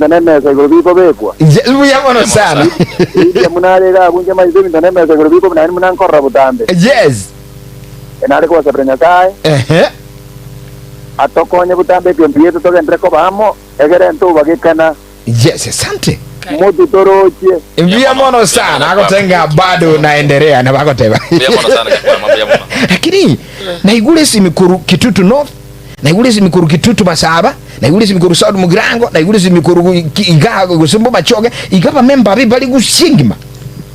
nene sa gorobiko bekwa. Buya mono sana. Iya munarega bunje mayizo bintu nene sa gorobiko nani munankorra butambe. Yes. Enare kwa sabrenya kai. Atokonye butambe piombie to entre ko bamo egere ntu bagikana. Yes, asante. Modu toroche. Mbia mono sana akotenga bado naendelea na bakoteba. Mbia mono sana kwa mabia mono. Lakini na igule simikuru Kitutu North, na igule simikuru Kitutu Masaba, na igule simikuru South Mugirango, na igule simikuru Igago gusumbu Machoge, igaba member bali gusingima.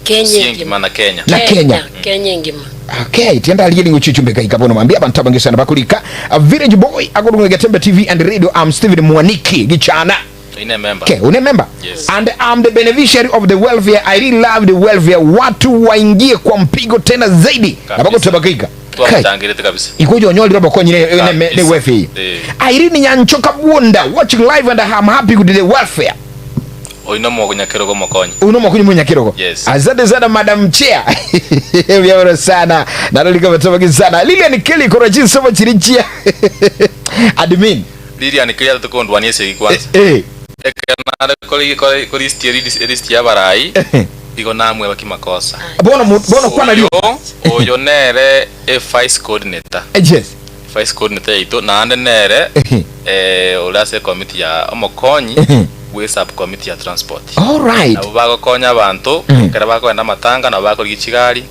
Kenya na Kenya. Na Kenya. Kenya ngima. Okay, tienda aliyeni nguchichumbeka ikabono mwambia abantu abangesana bakulika. Village Boy akurunga Gatembe TV and Radio. I'm Steven Mwaniki gichana. Ine member. Okay, une member. Yes. And I'm the beneficiary of the welfare. I really love the welfare. Watu waingie kwa mpigo tena zaidi. Na bako tabakika. Tuamtangirete kabisa. Ikojo nyoli robo kwa nyine ne welfare. Irene Nyanchoka Bunda watching live and I'm happy with the welfare. Oino mo kunyakirogo mokonyi. Uno mo kunyi munyakirogo. Yes. Azade sana Madam Chair. Vyawara sana. Narolika matabaki sana. Lilian Kelly kora jinsi sama chirichia. Admin. Lilian Kelly tukondo wanyese kwanza. Ekana koli stieri ya barai. Iko namwe bakimakosa. Bono kwa nalio. Oyo nere vice coordinator. Yes. Vice coordinator ito na ande nere olase committee ya omokonyi. We sub committee ya transport. All right. Na bako konya abantu, kera bako enda matanga na bako ligichigari,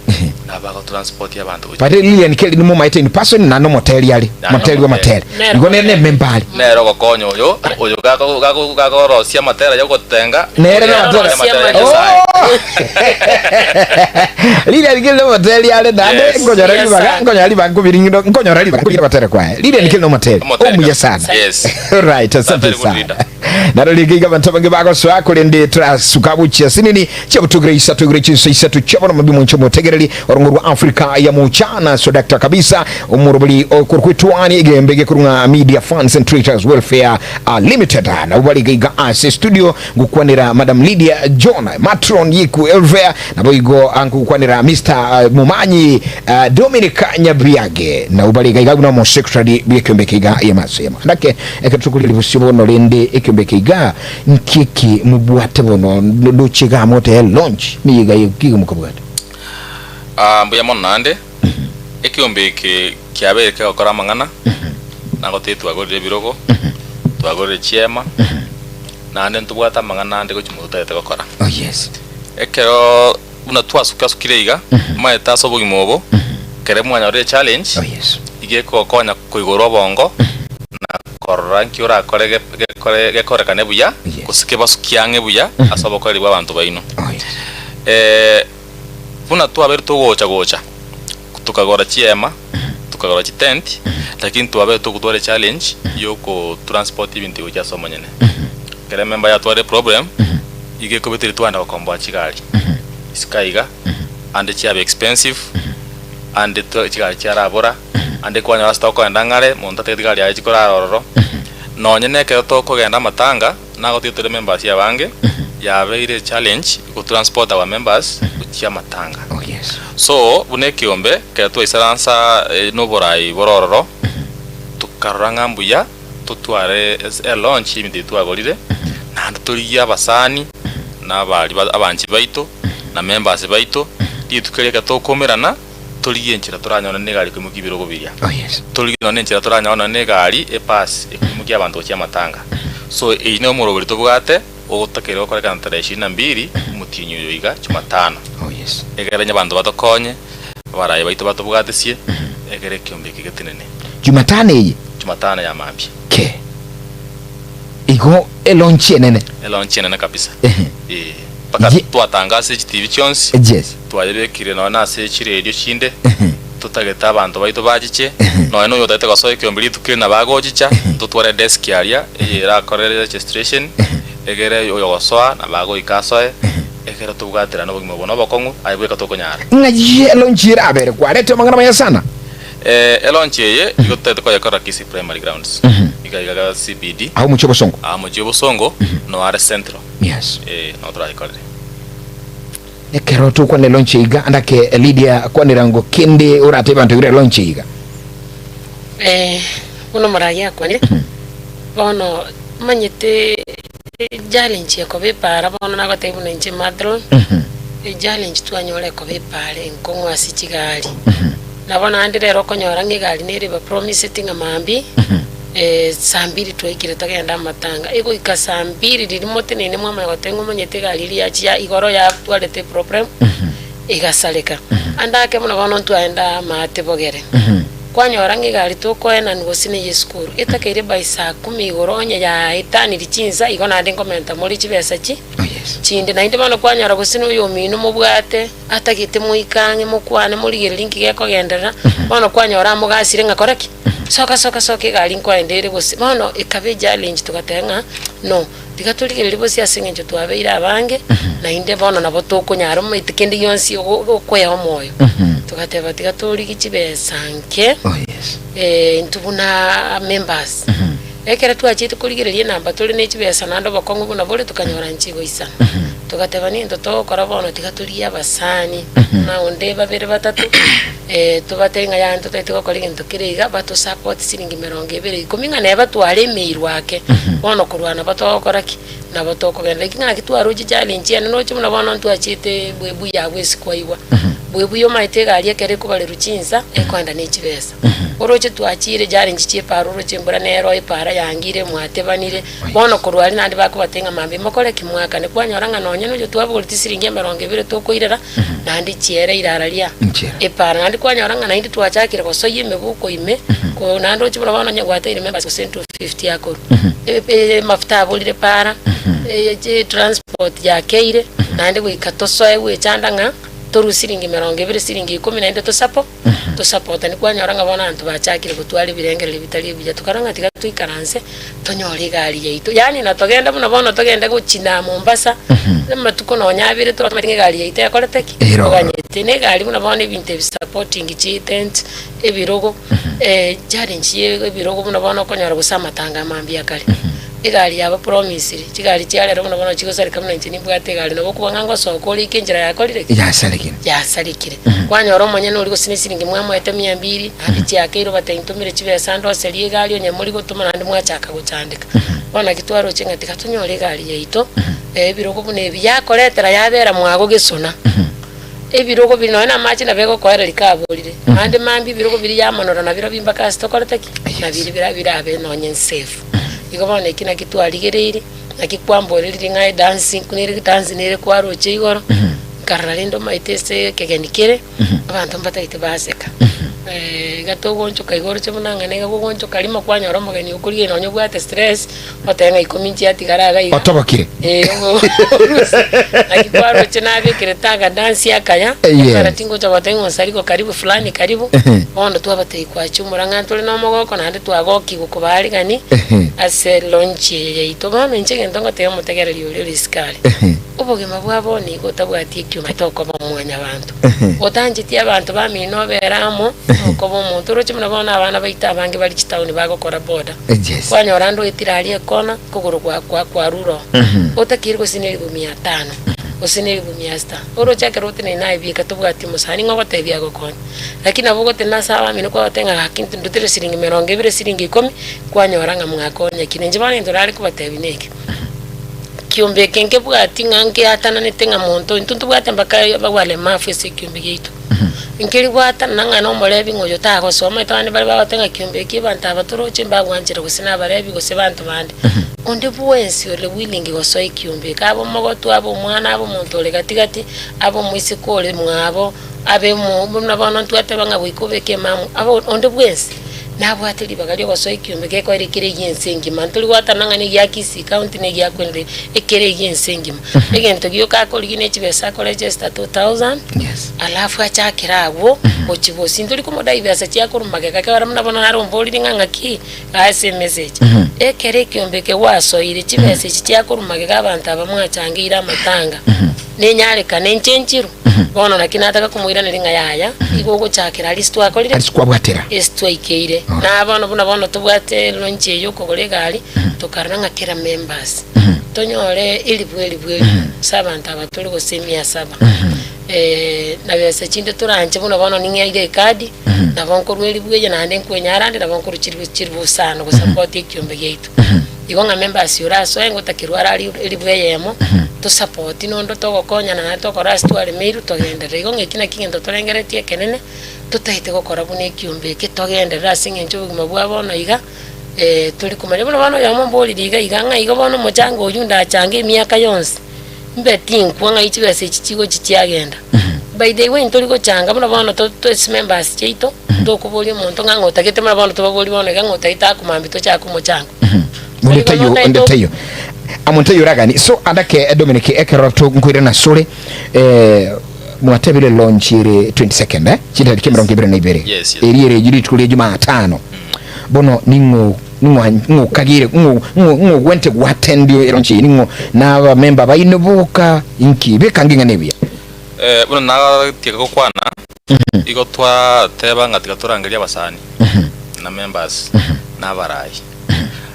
na bako transport ya abantu. Pate Lilian Kelly ni mo maite in person na no motel yali. Motel wa motel. Ngone ne membali. Nero ko konyo oyo gako rosia matera yo kotenga. Nere na matera. Lilian Kelly no motel yali na ngonyora liba kubiringido ngonyora liba kubira matera kwa. Lilian Kelly no motel. Omuya sana. Yes. All right, asante sana. Naroligiga bantabange bago so akolende trasukabuchi sinini chabutugreisa tugrechi isatu chabona mabimu nchomo tegereli oronguru Afrika ya muchana so Dr. kabisa umurubuli kurkwitwani igembege kurunga Media Funds and Traders Welfare Limited na ubaligiga ase studio ngukwanira Madam Lydia John Matron yiku Elvea na boigo ngukwanira Mr. Mumanyi Dominic Nyabriage na ubaligiga na mo secretary bikembekiga yamasema ndake ekatukulira busibono lende ekembekiga nkiki mubwate bono luchiga mote launch niga yikiga mukabwate mbuya monande ekyombeke kyabeka okora mangana nago tetwagorire birogo twagorire chiema nande ntubwata mangana ndiko chimutete gokora oh yes ekero una twasukasukire iga maeta sobogi mobo kere mwanya ore challenge oh yes igeko konya kuigoro bongo na koranki ora korege gekorekane buya kusike basukiange buya asobokori bwa bantu baino oh yes Puna tuwaberu gocha tukagora chiema tukagora chitent lakini tuwaberu tukutware challenge yoko transport ibintu bya somonyene kere member ya tware problem ige kubitiri twanda bakomba chigari iskaiga ande chiabe expensive ande to chigari charabora ande kwanya rasta ko ndangare monta tetigari ya chikora rororo nonyene ke to kugenda matanga nago titire members ya bange yabeire challenge ku transport our members kuchia matanga oh yes so bunekiombe ke to isaransa no borai borororo tukaranga mbuya tutware launch imindi twagorire na turiya basani na bali abanchi baito na members baito ditukereka to komerana turiye nchira turanyona negari kumukibiro gobiria oh yes turiye none nchira turanyona negari pass ekumukia abantu chia matanga so ino murobiri tubwate ogutakere okoreka ntare 22 mutinyo yoiga chumatano oh yes egere nyabantu batokonye baraye baito batubwatesie egere kyombeke getinene Jumatano ya mambi ke igo elonchi nene kabisa paka twatangase TV chons yes twayebekire nona se chiredio chinde tutageta abantu baito bajiche no yotete gasoye kyombiri tukire na bagojicha tutware desk area era korere registration egere yogosoa na bago ikasoe egere tubwatira no bugimo bono bokongu ayibweka tokonyara ngaje elonchira abere kwarete mangana maya sana eloncheye igotete ko yakora kisi primary grounds igaga CBD au muchobo songo no are central yes no try korre ekero tu kwa elonchiga andake Lydia kwa nirango kindi urate bantu ire elonchiga uno maraya kwa ni bono manyete challenge yako bepara bono nagote ibuna nje madron challenge twanyole ko bepare nkongwa sichigali nabona andi rero konyora ngigali nere ba promise tinga mambi sambiri twekire tagenda matanga ego ikasambiri ririmote nene mwama yagotengo monyete gali ri ya igoro ya twalete problem igasaleka andake muna bono twaenda mate bogere kwanyora ngigali tukoena ngosine yeskuru itakeire by saa 10 igoronya ya itani richinza igona ndi komenta muri chibesa chi oh yes chinde na indi bano kwanyora gosine uyo mino mubwate atagite muikange mukwane muri gelinki geko gendera bano kwanyora mugasire ngakoreki soka gali nkwendere bose bano ikabe challenge tugatenga no tigatulirire bose asinge twabeira abange na inde bono nabo tukunyara mu itikindi yonsi okweho moyo tugateba tigaturi kichibesa nke oh yes ntubuna members ekera twachite kuligirerie namba tuli n'ekibesa nando bakongo buna bole tukanyora nchigo isana tugateba ni ndo tokora bono tigaturia basani na onde babere batatu tubatenga yanto tetiko kolige ntokiriga bato support siringi 200 kuminga neba twale mail wake bono kurwana batokora ki na batoko genda kinga kitwaruji challenge ene no chimuna bono twachite bwebu ya bwesi kwaiwa bwebu yo maitega ali kere kubale ruchinza ekwanda n'ekibesa oroche twachire challenge cheparo rochembura nero ipara yangire mwatebanire bono kurwali nandi bakubatenga mambe makole kimwaka ne kwanyoranga nonye no twabuliti siringi 200 tokoirera nandi chiere iraralia ipara nandi kwanyoranga nandi twachakire kosoye mebuko ime ko nando chibura bono nyagwata ire members 250 yako mafuta abulire para transport ya keire nandi wikatosoe wechandanga toru siringi 20 siringi 10 to support ni kwanyoranga bona antu bachakire gutwara birengere bitari bija tukaranga tiga tuikaranse tonyore gari yaitu yani na togenda buna bona togenda guchina Mombasa matuko no nyabire to matinge gari yaitu yakorete ki oganyete ne gari buna bona ibinte supporting chitent ebirogo challenge ebirogo buna bona konyora gusama tanga mambia kali igari yaba promise chigari cyarero buna bona chigosari kamna nchini bwate gari no kubanga ngo soko ri kinjira yakorire yasalikire kwanyoro monye no uri gusinisiringi mwamwe 200 andi yake iro batentumire chibe sando serie gari onye muri gutuma nandi mwachaka gucandika bona kitwaro chenga tikatunyore gari yaito ebirogo bune byakoretera yabera mwago gisona ebirogo bino na machi na bego kwera likaburire andi mambi birogo biri yamanora na biro bimbaka stokoreteki na biri birabe no nyen safe igobone kina kitwarigereire nakikwamboreri ngai dancing kuniri dancing nire kwaro chigoro karalindo maitese kegenikere abantu mbataite baseka gato goncho kaigoro chemunanga nega goncho kalima kwanyora mugeni ukuriye no nyobwate stress otenga ikominchi atigaraga iga otobakire nakikwaro chenabe kiretanga dance yakaya karatingo chabatengo sariko karibu fulani karibu ondo twabate kwa chumuranga ntole no mogoko nande twagoki gukubari gani ase launch yeito bano nchege ndongo te mutegereri uri riskali ubugima bwabo ni gotabwati cyuma toko bamwanya abantu otanjiti abantu bamino beramo kobo muntu roche munabona abana baita abange bali chitauni bagokora boda kwanyora ndo itirali ekona kuguru kwa ruro otakirgo sineri 500 osineri 100 oro chake rote na ibika tubwati musani ngo batebya gokona lakini abo gote nasaba mino kwa tenga hakintu ndutire siringi 20 siringi 10 kwanyora nga mwakonya kinenje bana ndorali kubatebineke kiumbe kenke bwati ngange atana netenga monto ntuntu bwati mbaka bagwale mafese kiumbe gitu inkiri bwata nanga no molebi ngoyo tago soma itani bali batenga kiumbe kibanta abatoroche mbagwanjira gusina barebi gose bantu bandi onde buwensi ole willing goso kiumbe kabo mogotu abo mwana abo muntu ole gatigati abo mwisi kole mwabo abe mu nabana ntwate banga bwikobeke mamu abo onde buwensi nabo ateli bagali goso kiumbe ke ko rekire yensengi mantuli wata nanga ni yakisi county ne yakwende ekere yensengi egento giyo ka ko ligine chibesa ko register 2000 alafu achakira abo ochibo sinduli ko modai basa chako rumbage ka kawara mnabona naro mboli nganga ki ase message ekere kiumbe ke waso ire chibesa chako rumbage ka bantu abamwachangira matanga nenyareka nenchenchiru bono nakinataka kumwira niringa yaya igogo chakira listu akolire alisukwa bwatera estu ikeire na bono tubwate lonche yoko golegali tukaranga kera members tonyore ilibwe sabanta abatuli go semia 7 na bese chinde turanje bono ninyaire kadi na bonkuru ilibwe na ande kwenyarande na bonkuru chiribu sana go support ikyombe geitu igonga members yuraso engo takirwara ilibwe yemo to support inondo to gokonya na to kora stware miru to gendere igonga kina kingendo torengeretie kenene tutahite gukora bune kiumbe kitogendera singenje ubugima bwabo no iga tuli kumare bono yamo mboli liga iganga igo bono mojango yunda change miaka yonse mbeti nkwanga ichibese chichigo chichiagenda by the way tuli go changa bono to members cheito to kuboli muntu ngango takete bono to boli bono ngango taita kumambito chako mochango ndetayo amontayo ragani so andake Dominic Ekeroto nkwire na sore mwatebile launchire 22nd chita kimero ngibere na ibere eriere jiri tukule Jumatano bono ningo kagire wente watendio eronchi ningo na member bayinubuka inki bekanginga nebya bono na tiga ko kwana igo twa teba ngatika turangalia basani na members na barayi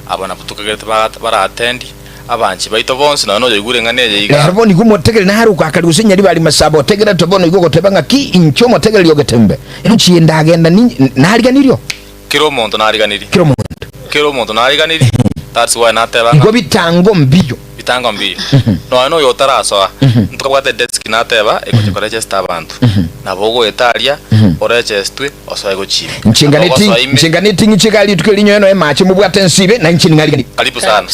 abana butukagete bara attend abanchi baito bonse na no yigure ngane yiga haraboni gumo tegere na haruka akali usenya libali masabo tegere tobono igo tebanga ki inchomo tegere yogetembe eruchi ndagenda na haliganiryo kiro monto na haliganiri that's why na tebanga igo bitango mbiyo no ano yotaraso ntukabwate desk na teba eko ko register abantu nabogo etalia o register osoyego chibi nchinganeti ngichikali tukelinyo eno emache mubwate nsibe na nchini ngali karibu sana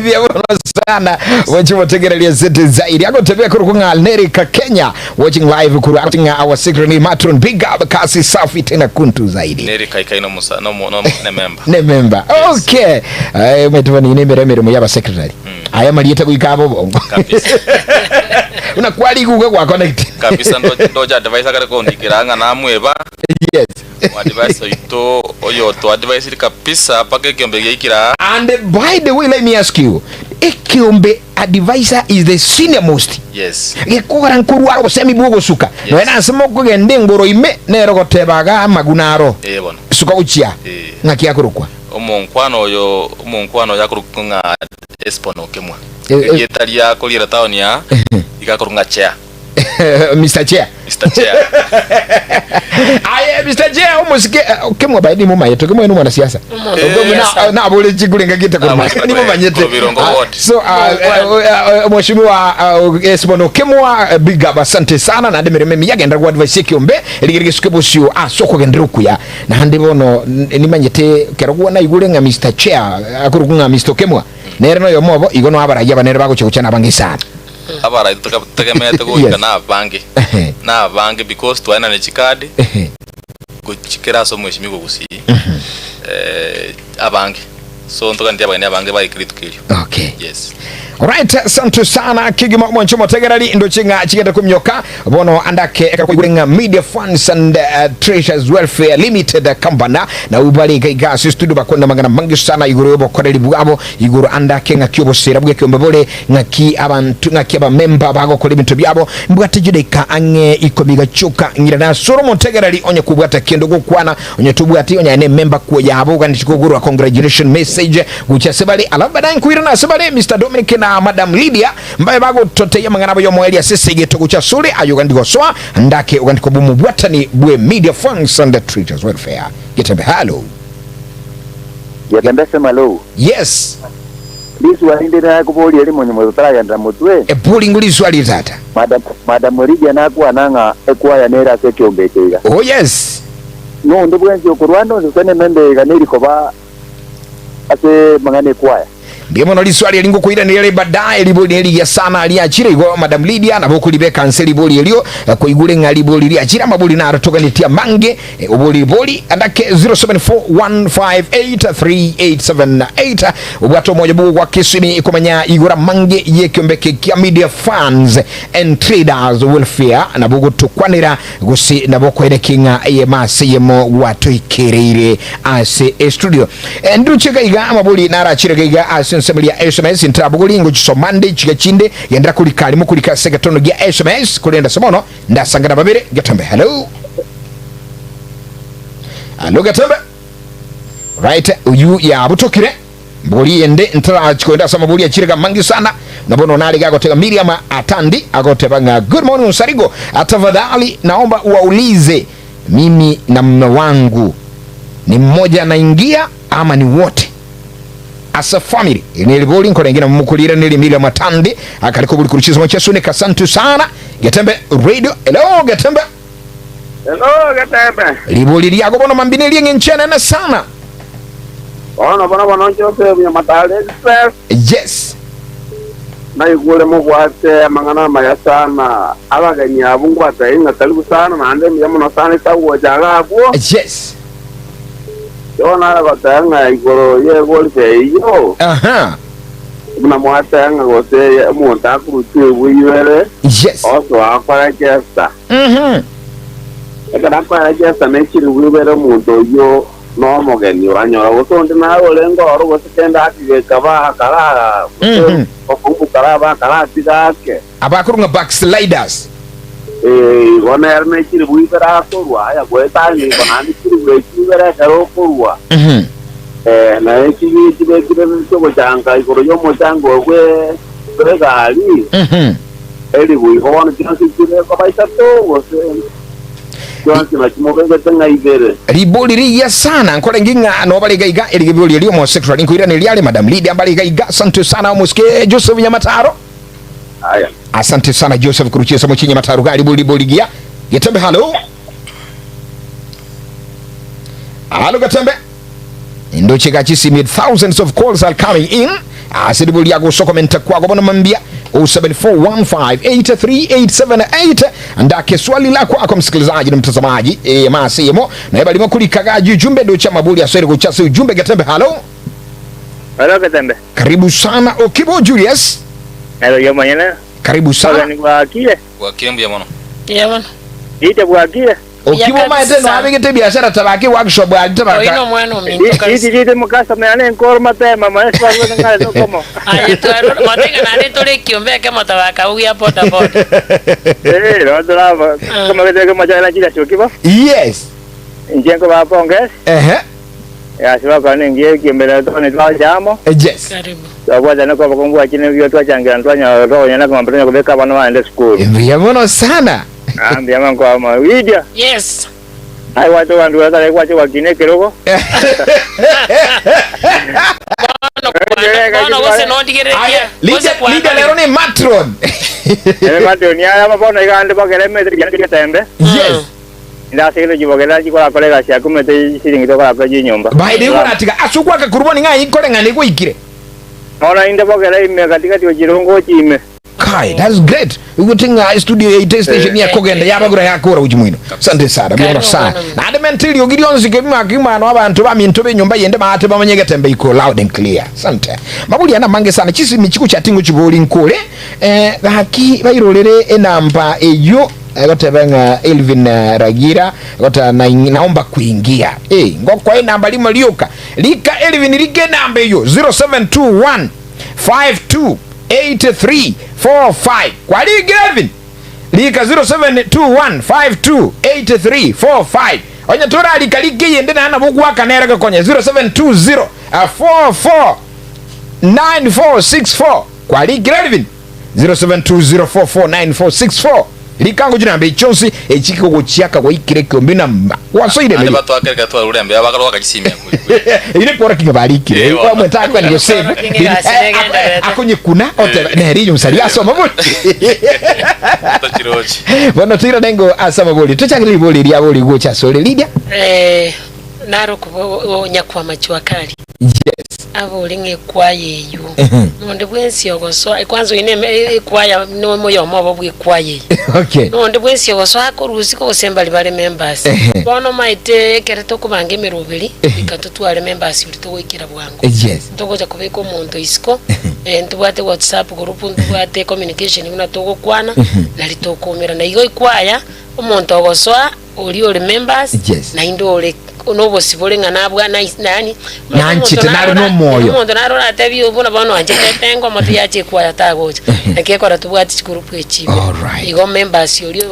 vyabona sana wachimo tegerelia zete zaidi ako tebea kuru kunga America Kenya watching live kuru acting our secretary matron big up kasi safi tena kuntu zaidi America ikaino musa no ne member okay umetubani nemere mu yaba secretary aya maliyeta kuikabo bongo kabisa unakwali guga kwa connect kabisa ndo ja device akare ko ndikiranga namweba yes wa device ito oyo to device kabisa pake kiombe gikira. And by the way, let me ask you, Ekiombe advisor is the senior most. Yes. Gekora nkuru aro semi bugo suka. Yes. No ena asemo ko gende ngoro ime nero gotebaga magunaro. Bona. Suka uchia. Ngaki akurukwa. Omonkwano yakurukunga Espono kemwa. Yetaria kolira town ya igakurunga chair. Mr. Chair. Aye Mr. Chair umusike kemwa baidi mu mayeto kemwa mwana siasa. Na abole chikulenga gite ko ni mu banyete. So mheshimiwa Espono kemwa big up asante sana na ndemereme yagenda kwa advice Ekiombe ligirige sukebosio soko genderukuya na hande bono ni manyete keragwa na igulenga Mr. Chair akurukunga Mr. Kemwa nereno yo mobo igono abara yabanere bago cyucana bangisana abara tukategemete go na bangi because twana ne chikadi kuchikira so mweshimigo gusi abangi so ntoka ndi abane abangi bayikiritukiri. Okay, yes. Alright, asante sana Kigima Mwancho Motegerali ndo chinga chigenda kumyoka bono andake ekakugurenga Media Funds and Treasures Welfare Limited company na ubali kaiga studio bakonda magana mangi sana iguru yobo koreli bwabo iguru andake ngakyobo serabwe kyombebole ngaki abantu ngaki aba member bago kole bintu byabo mbwate judeka ange ikomiga chuka ngira na soro Motegerali onye kubwata kendo gukwana onye tubwati onye ne member ko yabo kandi chikoguru congratulation message gucha sebali alabada nkuira na sebali Mr. Dominic na Madam Lydia mbaye bago tote ya mangana bayo mweli asese geto kucha suri ayugandiko soa ndake ugandiko bumu bwatani bwe Media Funds and Treasures Welfare. Getembe hello. Getembe sema hello. Yes. Lisu walinde na kuboli elimu nyumo zutara ya ndramutwe. Boli nguli swali zata. Madam Lydia na kuwa nanga ekuwa ya nera se Ekiombe tega. Oh yes. No ndugu wenzi okurwando zusene membe ganiri koba ase mangane ekuwa ya. Ndiye mono liswali lingo kuira nile baadaye liboli eliya sana aliachira igo Madam Lydia na boku libe cancel boli elio ko igule ngali boli liachira maboli na aratoka nitia mange boli andake 0741583878 ubwato moja bugu kwa kisimi ikomanya igura mange Ekiombe kia Media Funds and Traders Welfare na bugu tukwanira gusi na boku enekinga yemasi yemo watu ikirire ase studio nducheka iga maboli na arachira iga ase nsembeli ya SMS intrabugulingo chisomande chigachinde yendra kulikali mukulika segatono ya SMS kulenda somono ndasangana babere Getembe hello Getembe right uyu ya butokire boli yende ntara chikwenda sama boli achirega mangi sana nabono nali gagotega Miriam Atandi agotebanga good morning Sarigo atafadhali naomba uwaulize mimi na mume wangu ni mmoja anaingia ama ni wote as a family niliboli nkora ngina mukulira nili Miriam Atandi akaliko buli kuruchizo mchesune kasantu sana Getembe radio hello Getembe liboli lyago bono mambine liye nchene na sana Bona nchote ya matale express. Yes. Na yugule mugwate mangana maya sana abaganya abungu atainga karibu sana na ande myamuno sana tawo jaga ko. Yes. Yona batanga igoro ye golfe yo. Aha. Muna mwatanga gote monta kuruti wiyere. Yes. Also akwara kesta. Ekana akwara kesta mechiri wiyere muntu yo no mogeni uranyora gotonde nawe lengo oro gosekenda akige kaba kala okungu kala kala tigake abakurunga backsliders wana yarme chiri buibera korwa ya gwetani banani chiri buibera karo korwa na ekigi chibe cyo changa ikoro yo mochango gwe regali eli buibo wana chiri ko baisa to gose liboli liya sana nkole nginga no bali gaiga liboli liyo mo sexual inkuira ni liale Madam Lydia bali gaiga asante sana muske Joseph Nyamataro aya asante sana Joseph kuruchisa mchinyi Mataro gali liboli gia Getembe hello Getembe ndo chika chisi mid thousands of calls are coming in asidibuli yago so komenta kwa gobono mambia 0741583878 andake swali lako ako msikilizaji na mtazamaji masimo na yeba limo kulikaga jumbe ndo cha mabuli aswere kuchasa ujumbe Getembe hello Getembe karibu sana Okibo Julius hello yo manyana Karibu sana. Ni bwakie. Bwakie mbia mono. Yabona. Ite bwakie. Ukiwa maete no abigete biashara tabaki workshop alitabaka. Oino mwana ominto kabisa. Ite mukasa mane nkoro matema mane swa ngale no como. Aye twaro matenga nare tole kiombe ke matabaka uya boda. No drama. Kama vile kama jana jira shokiba. Yes. Njengo ba ponges. Ya siwa kwa ningie kimbele tone twa jamo. Yes. Karibu. Sababu na kwa kongwa chini vyo twa changira ntwanya roho nyana kama mpenya kubeka bana waende school. Mbia mono sana. Ambia mangu kwa mawidia. Yes. Ai watu wandu wata kwa chwa kine kirogo. Bono wose no digerekia. Liga lero ni matron. Matron ya mabona igande bagere metri yana tembe. Yes. Nda sele jibogela jikola kolega cia kumete siringi to kwa nyumba. Baide ko natika asukwa ka kuruboni nga ikore ngane ko ikire. Ona inde bogela ime katikati ojirongo chime. Kai, that's great. Ugutinga studio ya station ya kogenda yabagura yakora ujimwino. Sante sana, biona sana. Na ade mentili ogirionzi kebima kimano abantu baminto benyumba yende maate bamanyege tembe iko loud and clear. Sante. Mabuli yana mange sana chisi michiku cha tingo chiboli nkole. Haki bayirolere enamba eyo gotebenga Elvin Ragira gota naomba kuingia. Ngokwa namba limo liuka. Lika Elvin like namba eyo 0721 528345 kwa Gavin lika 0721528345 onya tora lika yende na bugwa kanera ga konya 0720449464 kwa Gavin 0720449464 likango jina mbe chonsi echiko gochiaka kwa ikire kombi na wasoire le bato akereka to urembe abagalo akagisimya ile pora kingabariki kwa mwetako ndio save akonye kuna ote neri yumsali asoma boli tochirochi bono tira nengo asoma boli tuchakili boli ria boli gocha sole lidia naro ko nyakwa machwa kali. Yes. Abo linge kwaye yu. Nonde bwensi ogoswa kwanza ine kwaya no moyo mo bwe kwaye. Okay. Nonde bwensi ogoswa ko ruzi ko semba libale members. Bono maite kereto kubange merubiri ikatutwale members uri to wikira bwango. Yes. Togoja kubeko muntu isiko ntubate WhatsApp group ntubate communication kuna togo kwana na litokomera na igo ikwaya omuntu ogoswa uri members na indo uri unobo sibolenga nabwa nani nanchite naro no moyo umuntu naro atabi ubona bano anje tengo moto yache kwa yatagoja nakekora tubwati group echibe igo members yori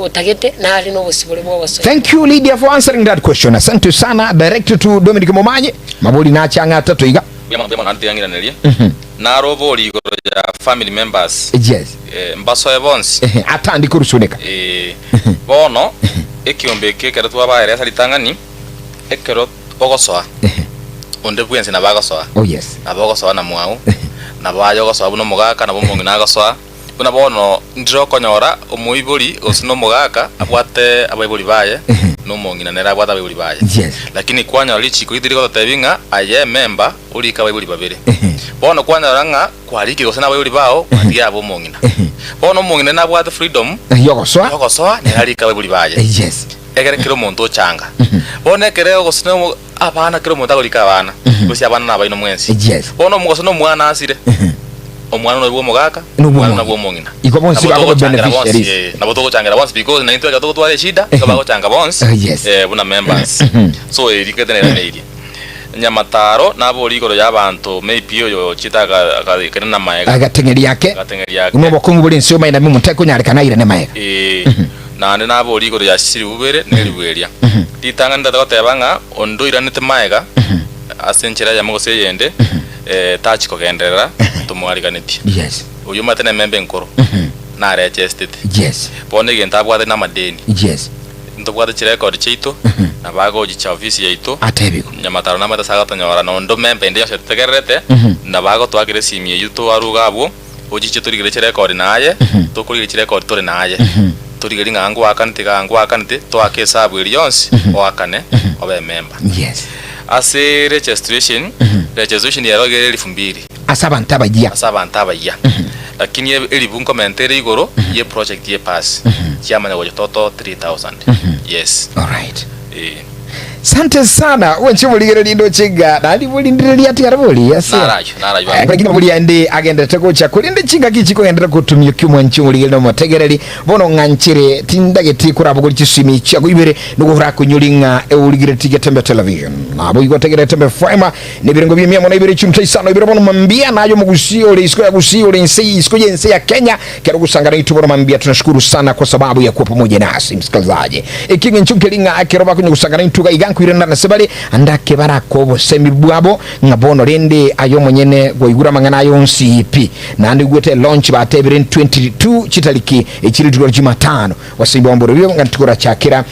otagete nari no bosibole bwo. Thank you Lydia for answering that question. Asante sana. Direct to Dominic Momanye maboli na changa tatu iga bema nanti yangira nelie naro boli go ya family members. Yes. Mbaso evons atandi kurusuneka bono ekiombe kekera twabaere salitangani ekero ogosoa onde bwense na bagosoa. Oh yes. Abagosoa na mwao na bayo gosoa buno mugaka na bomongi na gosoa buna bono ndiro konyora omuibuli osino mugaka abwate abaibuli baye no mongi na nera abwate abaibuli baye. Yes. Lakini kwanya lichi kuidiri go tebinga aye member uli ka abaibuli babere bono kwanya ranga kwaliki gosana abaibuli bao atia bomongi na bono mongi na abwate freedom yogosoa ne ali ka abaibuli baye. Yes. Egere kiro muntu changa bone kereo gosino abana kiro muntu agolika abana gosi abana na baino mwensi. Yes. Bono mugosino mwana asire omwana no bwo mugaka omwana no bwo mongina iko bonsi bako beneficiaries na boto changira bonsi because na into gato twale shida bako changa bonsi buna members so irikete na iri nyamataro nabo ligoro y'abantu maybe yo chitaga akari na maega agatengeri yake uno bokungu buli nsyo maina mu muteko nyareka na ire ne maega nande nabo ligoro ya siri ubere nelibweria titanga ndagatebanga ondo iranete maega asenchera ya mugose yende touch kogenderera tumwariganiti. Yes. Uyu matene membe nkoro na registered. Yes. Pone genta bwate na madeni. Yes. Ntobwate record chito na bago gicha office yaito atebiko nyamataro na mata saga tanyora na ndo membe ndio shetegerete na bago twagire simie yuto aruga abo ojiche turigire record naye tukurigire record tore naye turigire ngangu akanite to akesa bwiri yonsi o akane obe member. Yes. Ase registration yarogere 2000 asabanta bajia lakini elibunko mentere igoro ye project ye pass chama na gototo 3000. Yes. All right. Sante sana wenche muligere lindo chiga nandi mulindirelia ati araboli yase narayo kwa kina muliande agenda teko cha kulinde chiga kichiko endera kutumia kyumwa nchi muligere no mategereri bono nganchire tindageti kurabo kuri chisimi cha kuibere nuguhura kunyulinga uligere tige tembe television nabo iko tegere tembe frame ne birengo bimya mona ibere chumta isano ibere bono mambia nayo mugusio le isko ya gusio le nsi isko yense ya Kenya kero gusangana itu bono mambia tunashukuru sana kwa sababu ya kuwa pamoja nasi msikilizaji ikinga nchunkelinga akeroba kunyo gusangana itu ga kwirenda na sebali andake barakobo semibwabo ngabono rende ayo mwenyene goigura mangana ayo nsipi na ndi gwete launch batebere 22 chitaliki ekiri dugora Jumatano wasimbombo ryo ngantukura chakira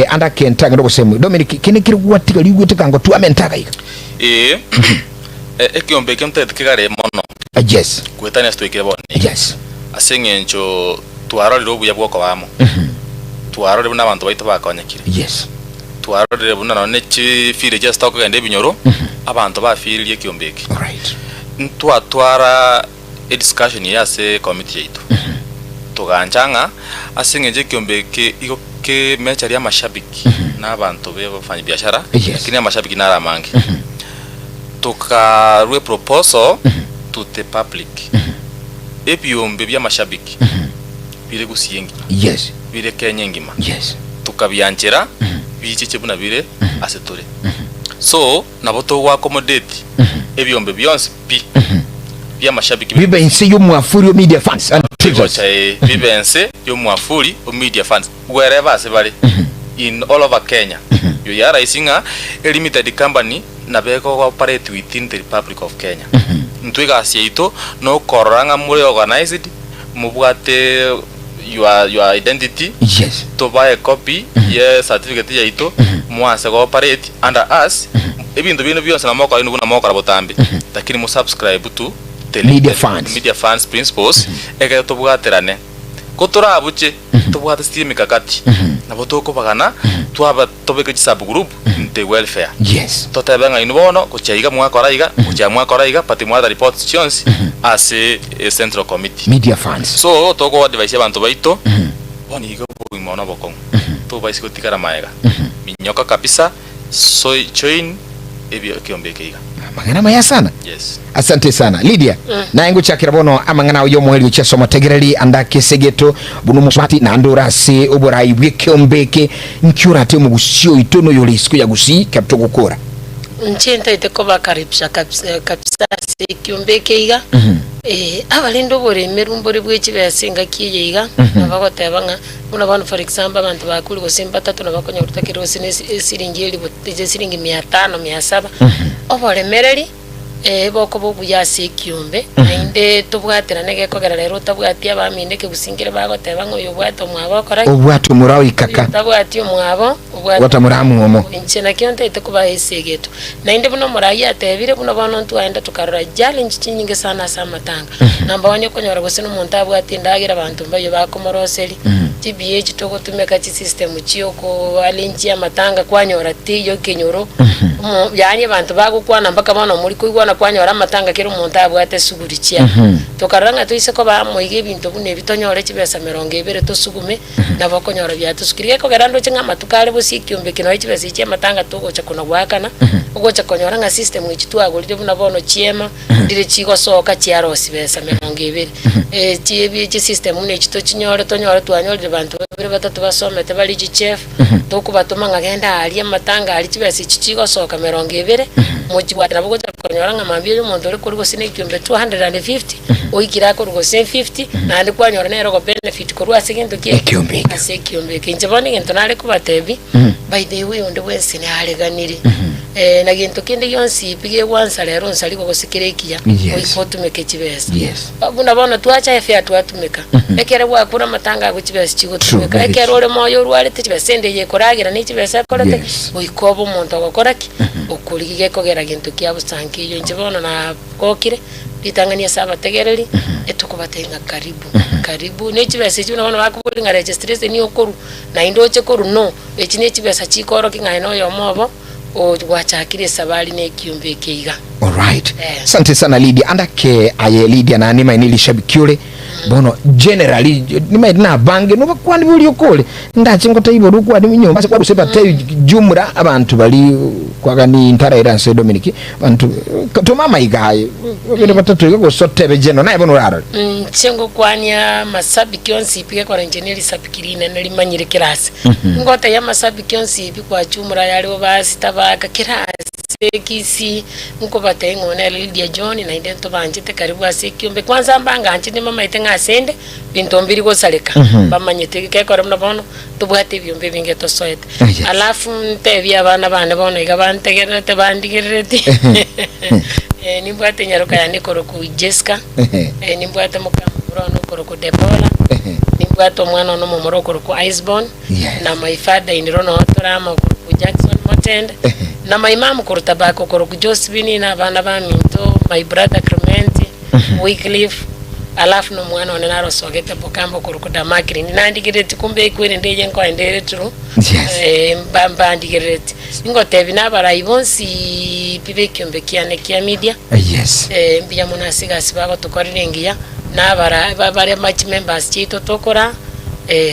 andake ntanga ndo semu Dominic kene kiri gwatika ligwete kango tu amentaka ika ekiombe kemte kigare mono yes kwetania stoike bone yes asengencho tuarori robu yabwoko bamo tuarori buna abantu baito bakonyakire yes tuarore buna none chifire just talk gande binyoro abantu bafiriye kyombeke right twatwara a discussion yase committee yitu tuganjanga asengeje kyombeke iko ke mecha ya mashabiki n'abantu befanya biashara lakini mashabiki nara mangi tukarwe proposal to the public ebyombe bya mashabiki bire gusiyengi yes bire kenyengima yes tukabyanjera bichiche buna bire asetore so naboto wa accommodate ebyombe byonse pi bya mashabiki bibense yo mwafuri media fans and triggers bibense yo mwafuri o media fans wherever sebali in all over Kenya you yara isinga a limited company na beko operate within the Republic of Kenya ntwiga asieito no koranga muri organized mubwate your identity yes to buy a copy certificate yaito mwase go operate under us ebintu bino byonse na moko inu na moko rabotambe lakini mu subscribe to the media fans principles eke to bwaterane kotora abuche to bwate steam kakati na botoko bagana twaba tobeke sub group the welfare yes to tabanga inu bono kuchaiga mwakora iga kucha mwakora iga pati mwada reports chance as a central committee media fans so toko advice abantu baito oni igo bwimona bokong to baisi kutikara maega minyoka kabisa so join ebyo kyombeke iga magana maya sana yes asante sana Lydia na engu chakira bono amangana uyo mweli ucheso mategereri andake segeto bunu muswati na andorase oborai bwekyombeke nkyurate mu gusio itono yole isiku ya gusi kapto gukora nchenta iteko bakaribsha kabisa se kyombeke iga abalindo bore merumbore bwekibesinga kiye iga nabagotebanga una bantu for example abantu bakuri gosimba 3 nabakonya urutakiro siringi eli boteje siringi 500 700 obore mereri boko bobu yase kyombe inde tubwatira nege kogera rero tabwati abaminde ke busingire bagoteba ngo yobwato mwabakora obwato murawo ikaka tabwati mwabo obwato muramu omo inchena kyonte itakuba esegeto na inde buno muraya atebire buno bano ntwaenda tukarura challenge chinyinge sana samatanga namba wanye konyora gosino muntu abwati ndagira abantu mbayo bakomoroseri GBH toko tumeka chi system chioko alinchi amatanga kwanyora tiyo kenyoro yani abantu bagukwana mpaka bano muri kuigwana kwanyora amatanga kero muntu abwate sugurikia tokaranga tuise ko bamoige bintu bune bitonyore chibesa 200 tosugume nabakonyora byatuskiriye ko garando chinga matukale busikiombe kino chibesa ichi amatanga tugocha kuna gwakana ugocha konyora nga system ichitwagurire buna bono chiema ndire chigo soka chiarosi besa 200 chibi chi system ne chito chinyore tonyore twanyorire bantu babiri batatu basomete bali chef tokubatuma ngagenda ali amatanga ali chibesa ichi chigo soka 200 mujibwatira bugocha konyora nga mambye umuntu uri kuri gosine kyombe 250 oikira ko rugo 50 na ndi kwanyora nero go benefit ko rwase kintu kyombe kyombe kinje boni kintu nale kubatebi by the way onde wensi ne haleganire na kintu kindi yonsi ipige once lero nsali go gosikirekia oifotumeke kibesa abuna bono twacha efe atwatumeka ekere bwa kura matanga go kibesa chigotumeka ekere ole moyo rwale kibesa ende ye koragira ni kibesa korete oikobo umuntu agokoraki okurigige kogera kintu kya busanki yo njibono na kokire bitangania saba tegereri etukubatenga karibu n'ekibesa ekyo nabona bakubulinga registration ni okoru na indoche koru no eki n'ekibesa chikoro kinga ino yomobo o gwachakire sabali n'ekiyombe keiga all right asante sana Lydia andake aye Lydia na anima inili shabikiole bono generally ni mai na bange no bakwani buli okole ndachengo taibo rukwa ni nyumba se kwa seba tayi jumra abantu bali kwa ni intara ira se Dominic bantu to mama igaye bino batatu go sotebe jeno na bono raro chengo kwanya masabiki onsi pike kwa engineer sapikirina nali manyire kirasi ngota ya masabiki onsi kwa jumra yali obasi tabaka kirasi kisi nko bate ngone Lydia John na indento banjite karibu asikiombe kwanza mbanga anchine mama itenga asende bintu mbiri go saleka bamanyite kekora mna bono tubwate byombe binge to soete alafu ntebya abana bane bono igabantegerete bandigerete nimbwate nyaruka ya nikoro ku Jessica nimbwate mukamuro koro ku Debola nimbwate omwana no momoro koro ku Iceborne na my father inirono hotorama ku Jackson Motend na my mom kuruta bako koro ku Josephine na bana ba minto my brother Clement Wycliffe alafu no mwana onenaro sogete pokambo koro ku Damakri ninandigireti kumbe ikwere ndeje nko endere tru mbamba ndigireti ngotebi nabara ibonsi pibe kyombe kyane kya media mbya munasiga sibago tukorirengia nabara babare match members chito tokora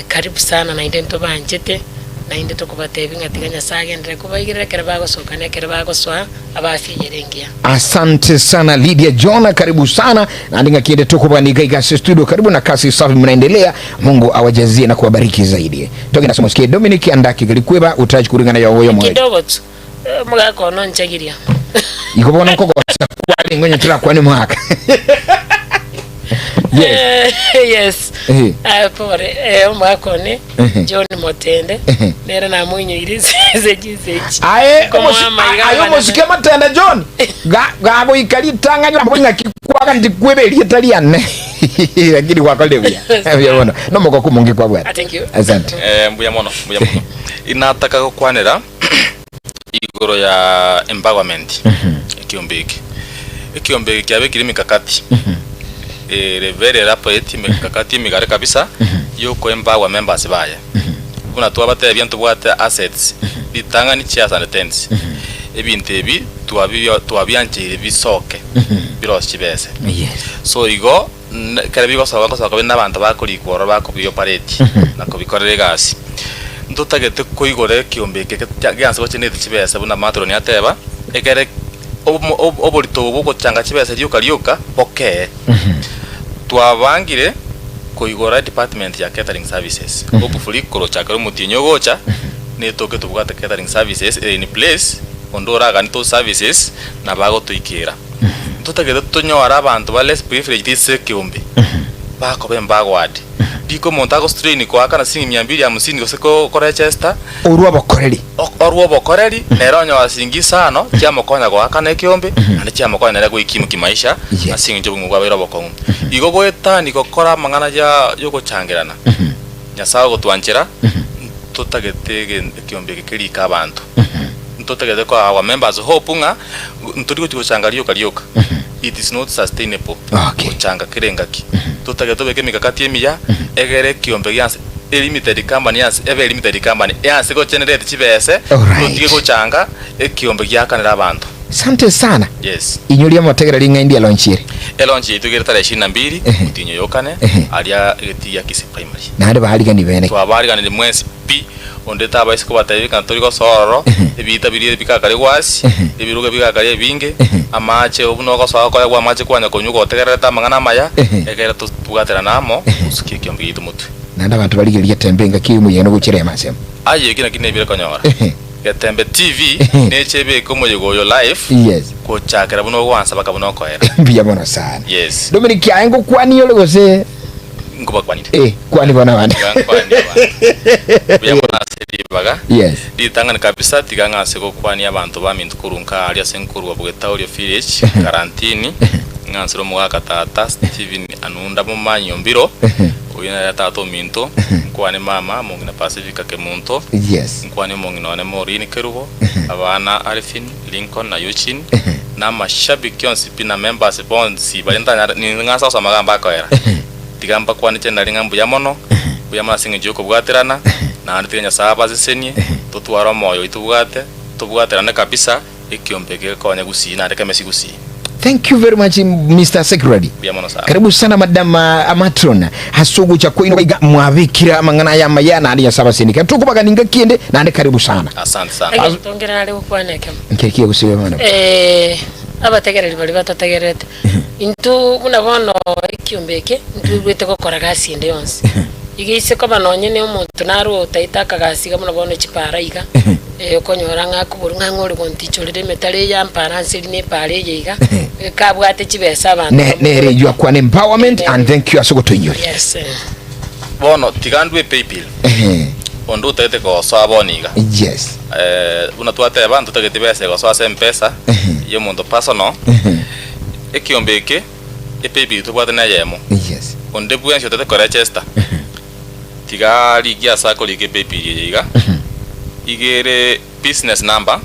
karibu sana na indento banjete na inde tukubatebi ngatiganya sage ndre kubaigire kere bago sokane kere bago swa abafiyerengia. Asante sana Lydia John, karibu sana na ndinga kiende tukubaniga Igase studio, karibu na kasi safi mnaendelea. Mungu awajazie na kuwabariki zaidi. Toki na somo Dominic andaki galikweba utaji kuringana ya woyo mwe kidogo tu mga kono nchagiria iko bona koko kwa ngonya tira kwa ni mwaka yes pore umakone John Motende nera na munyo irizeji aye ayo musike Motende John gabo ikalitanga nyamba nga kikwaka ndikwebe litaliane lakini kwako leo yaona no moko kumungi kwa bwana. Thank you. Asante. Mbuya mono inataka kukwanira igoro ya empowerment ikiombe kyabe kiri mikakati revere rapeti mikakati migare kabisa yuko empower members baya kuna twabate byantu bwate assets bitanga ni chia and tens ebintu ebi twabyanchire bisoke biroshi bese so igo kare bigo sawa n'abantu bakurikora bakubiyo pareti nako bikorere gasi ndutagete koigore kiombeke gyanse bachenete chibese buna matro ni ateba ekere obolito bwo changa chibese lyuka poke twabangire koigora department ya catering services obufuli koro chakaro mutinyo gocha netoke tubugata catering services in place ondora ganto services na bago tuikira tutagete tonyora abantu ba less privileged sekiombe bako bembagwad diko montago strain ko akana singi 250 goseko korechester orwo bokoreri neronyo asingi sano cyamo konya go akana kiombe ande cyamo konya nere gwikimu kimaisha asingi njo ngwa bero bokongu igo goeta niko kora mangana ya yoko changirana nyasawo gotwanchira tutagete kiombe kikiri ka abantu tutagete ko our members hope nga nturi ko changario kalioka it is not sustainable kuchanga kirengaki tutagete beke mikakati emiya egere kiombe gyanse limited company yanse ebe limited company yanse go generate chibese tutige kuchanga ekiombe gyakanira abantu. Asante sana. Yes. Inyulia motegera linga india launchiri. Launchiri tugere tare 22 mutinyo yokane alia geti ya kisi primary. Na hade bahaliga ni bene. Twabaliga ni mwezi pi ondeta abaisiko batayi kantori ko sororo ebita biri bikakare gwasi ebiruga bikakare binge amache obuno ko sawa ko ya amache kwanya konyuko otegera tamangana maya egera tugatera namo usikie kiombe yitu mutu. Nanda abantu baligeria tembenga kimu yeno guchire masema. Aye kina bire konyora. Gatembe TV nechebe komo yogo live. Yes. Ko chakera buno wansa bakabuno ko era. Biya bona sana. Yes. Dominic yango kwani yole gose. Ngoba kwani. Kwani bona bana. Kwani. Biya bona sedi baga. Yes. Ditanga kabisa tiganga seko kwani abantu bamintu kurunka ali asenkuru wabugeta oli village quarantine. Ngansiro mwaka tata Steven anunda mu manyo mbiro. Uyina ya tato minto kwani mama mungina Pacifica ke munto. Yes. Kwani mungina wane morini kerugo abana Alfin Lincoln na Yuchin na mashabiki onsi pina members bonsi balenta ni ngasa sa magamba ko era tigamba kwani chenda lingambu ya mono buyama singe joko bwaterana na antiganya saba zisenye totwara moyo itubwate tubwaterana kabisa ikiompeke konya gusina ndeka mesi gusi. Thank you very much Mr. Secretary. Karibu sana Madam Matron. Hasugu cha kwino iga mwabikira mangana ya mayana ali ya sabasindika. Tukubaga ninga kiende na ande karibu sana. Asante sana. Tongera nale ukwane kama. Nkekie kusiwe mana. Abategereri bali batategerete. Intu munabono ikiumbeke ntu gwete gukora gasi inde yonse. Igise ko banonye ne umuntu naro taitaka gasi ga munabono chipara iga. Okonyora ngakuburu ngangori kontichorere metale ya mparanse ne pare yiga. Kabwate chibesa abantu. Ne you are an empowerment and thank you asogo to you. Yes. Bono tigandwe PayPal. Ondo tete ko saboniga. Yes. Unatuate abantu tagetibese ko so M-Pesa. Yo mundo personal. Ekiombeke PayPal tubwate na yemo. Yes. Onde bwencho tete ko register. Tigali gia sako like PayPal yiga. Igere business number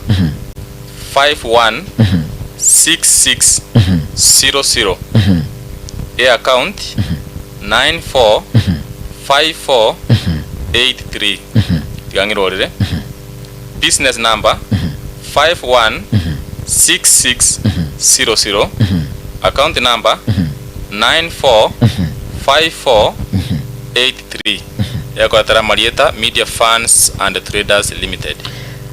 516600. Account 945483. Tigangirorere. Business number 516600. Account number 945483. Yakotara Marieta Media Funds and Traders Limited.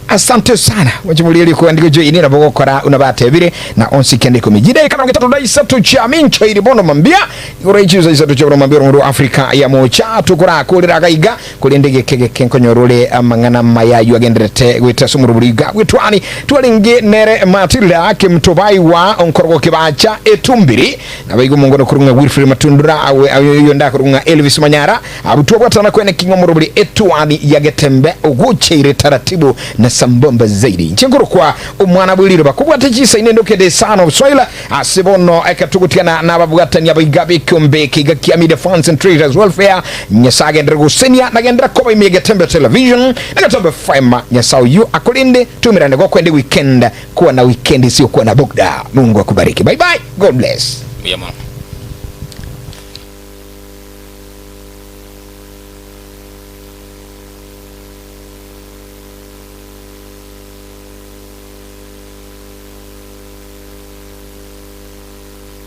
Asante sana wajimulili kuandika jo inira bogokora unabatebire na onsi kende komijide kana ngetatu da isatu cha mincho iribono mambia urejiza isatu cha mambia mu Afrika ya mocha tukura kulira gaiga kulendege kege kenkonyorole amangana mayayu agendrete gwita sumuruburiga gwitwani twalenge nere Matilda akimtobai wa onkorgo kibacha etumbiri nabayigo mungono kurunga Wilfred Matundura awe yonda kurunga Elvis Manyara abutobwatana kwene kingomuruburi etwani yagetembe ugucheire taratibu na sambomba zaidi nchenguru kwa umwana buliro bakubwate chisa inendokede sana Swahila asibono ekatugutiana nababwatani abigabe kumbeki gakiamide Funds and Traders Welfare nyasage ndrego senia nagendra koba imege tembe television nagatombe fema nyasao yu akulinde tumirane kwa kwende weekend kuwa na weekend sio kuwa na bugda. Mungu akubariki. Bye bye, God bless. Yeah, man.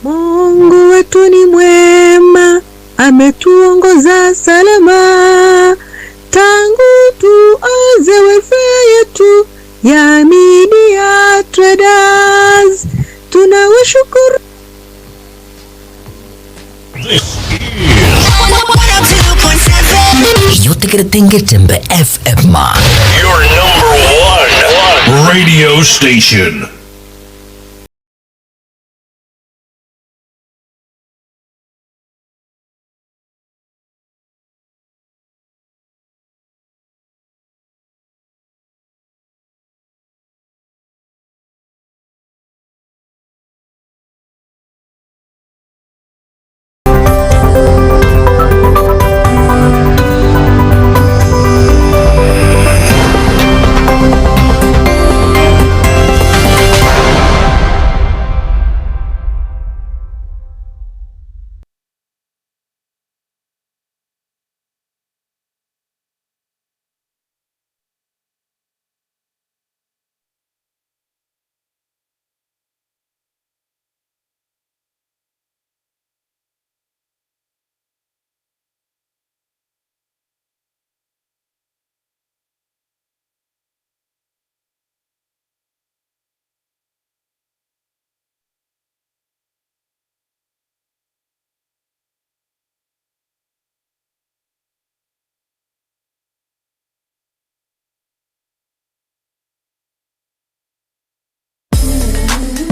Mungu wetu ni mwema, ametuongoza salama tangu tuanze welfare yetu ya Media Traders. Tunawashukuru. This is yote keretenge tembe FM, your number one radio station.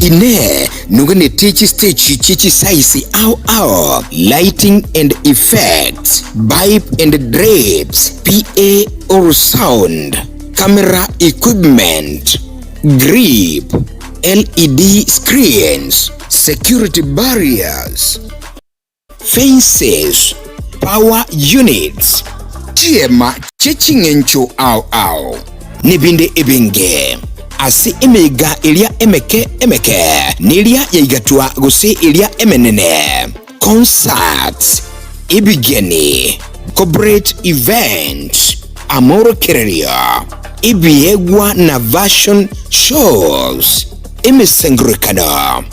Ine nugane teach stage chichi size au lighting and effects, pipe and drapes, PA or sound, camera equipment, grip, LED screens, security barriers, fences, power units. Tiema chechingencho au nibinde ebenge asi emega ilia emeke nilia yaigatua gusi ilia emenene concerts ibigeni corporate events amoro kereria ibiegwa na version shows imesengurikana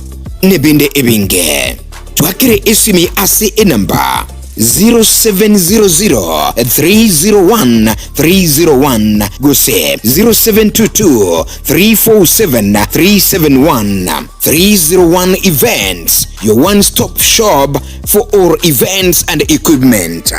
nebinde ebinge twakire esimi ase enamba 0700-301-301 gose 0722-347-371. 301 Events, your one-stop shop for all events and equipment.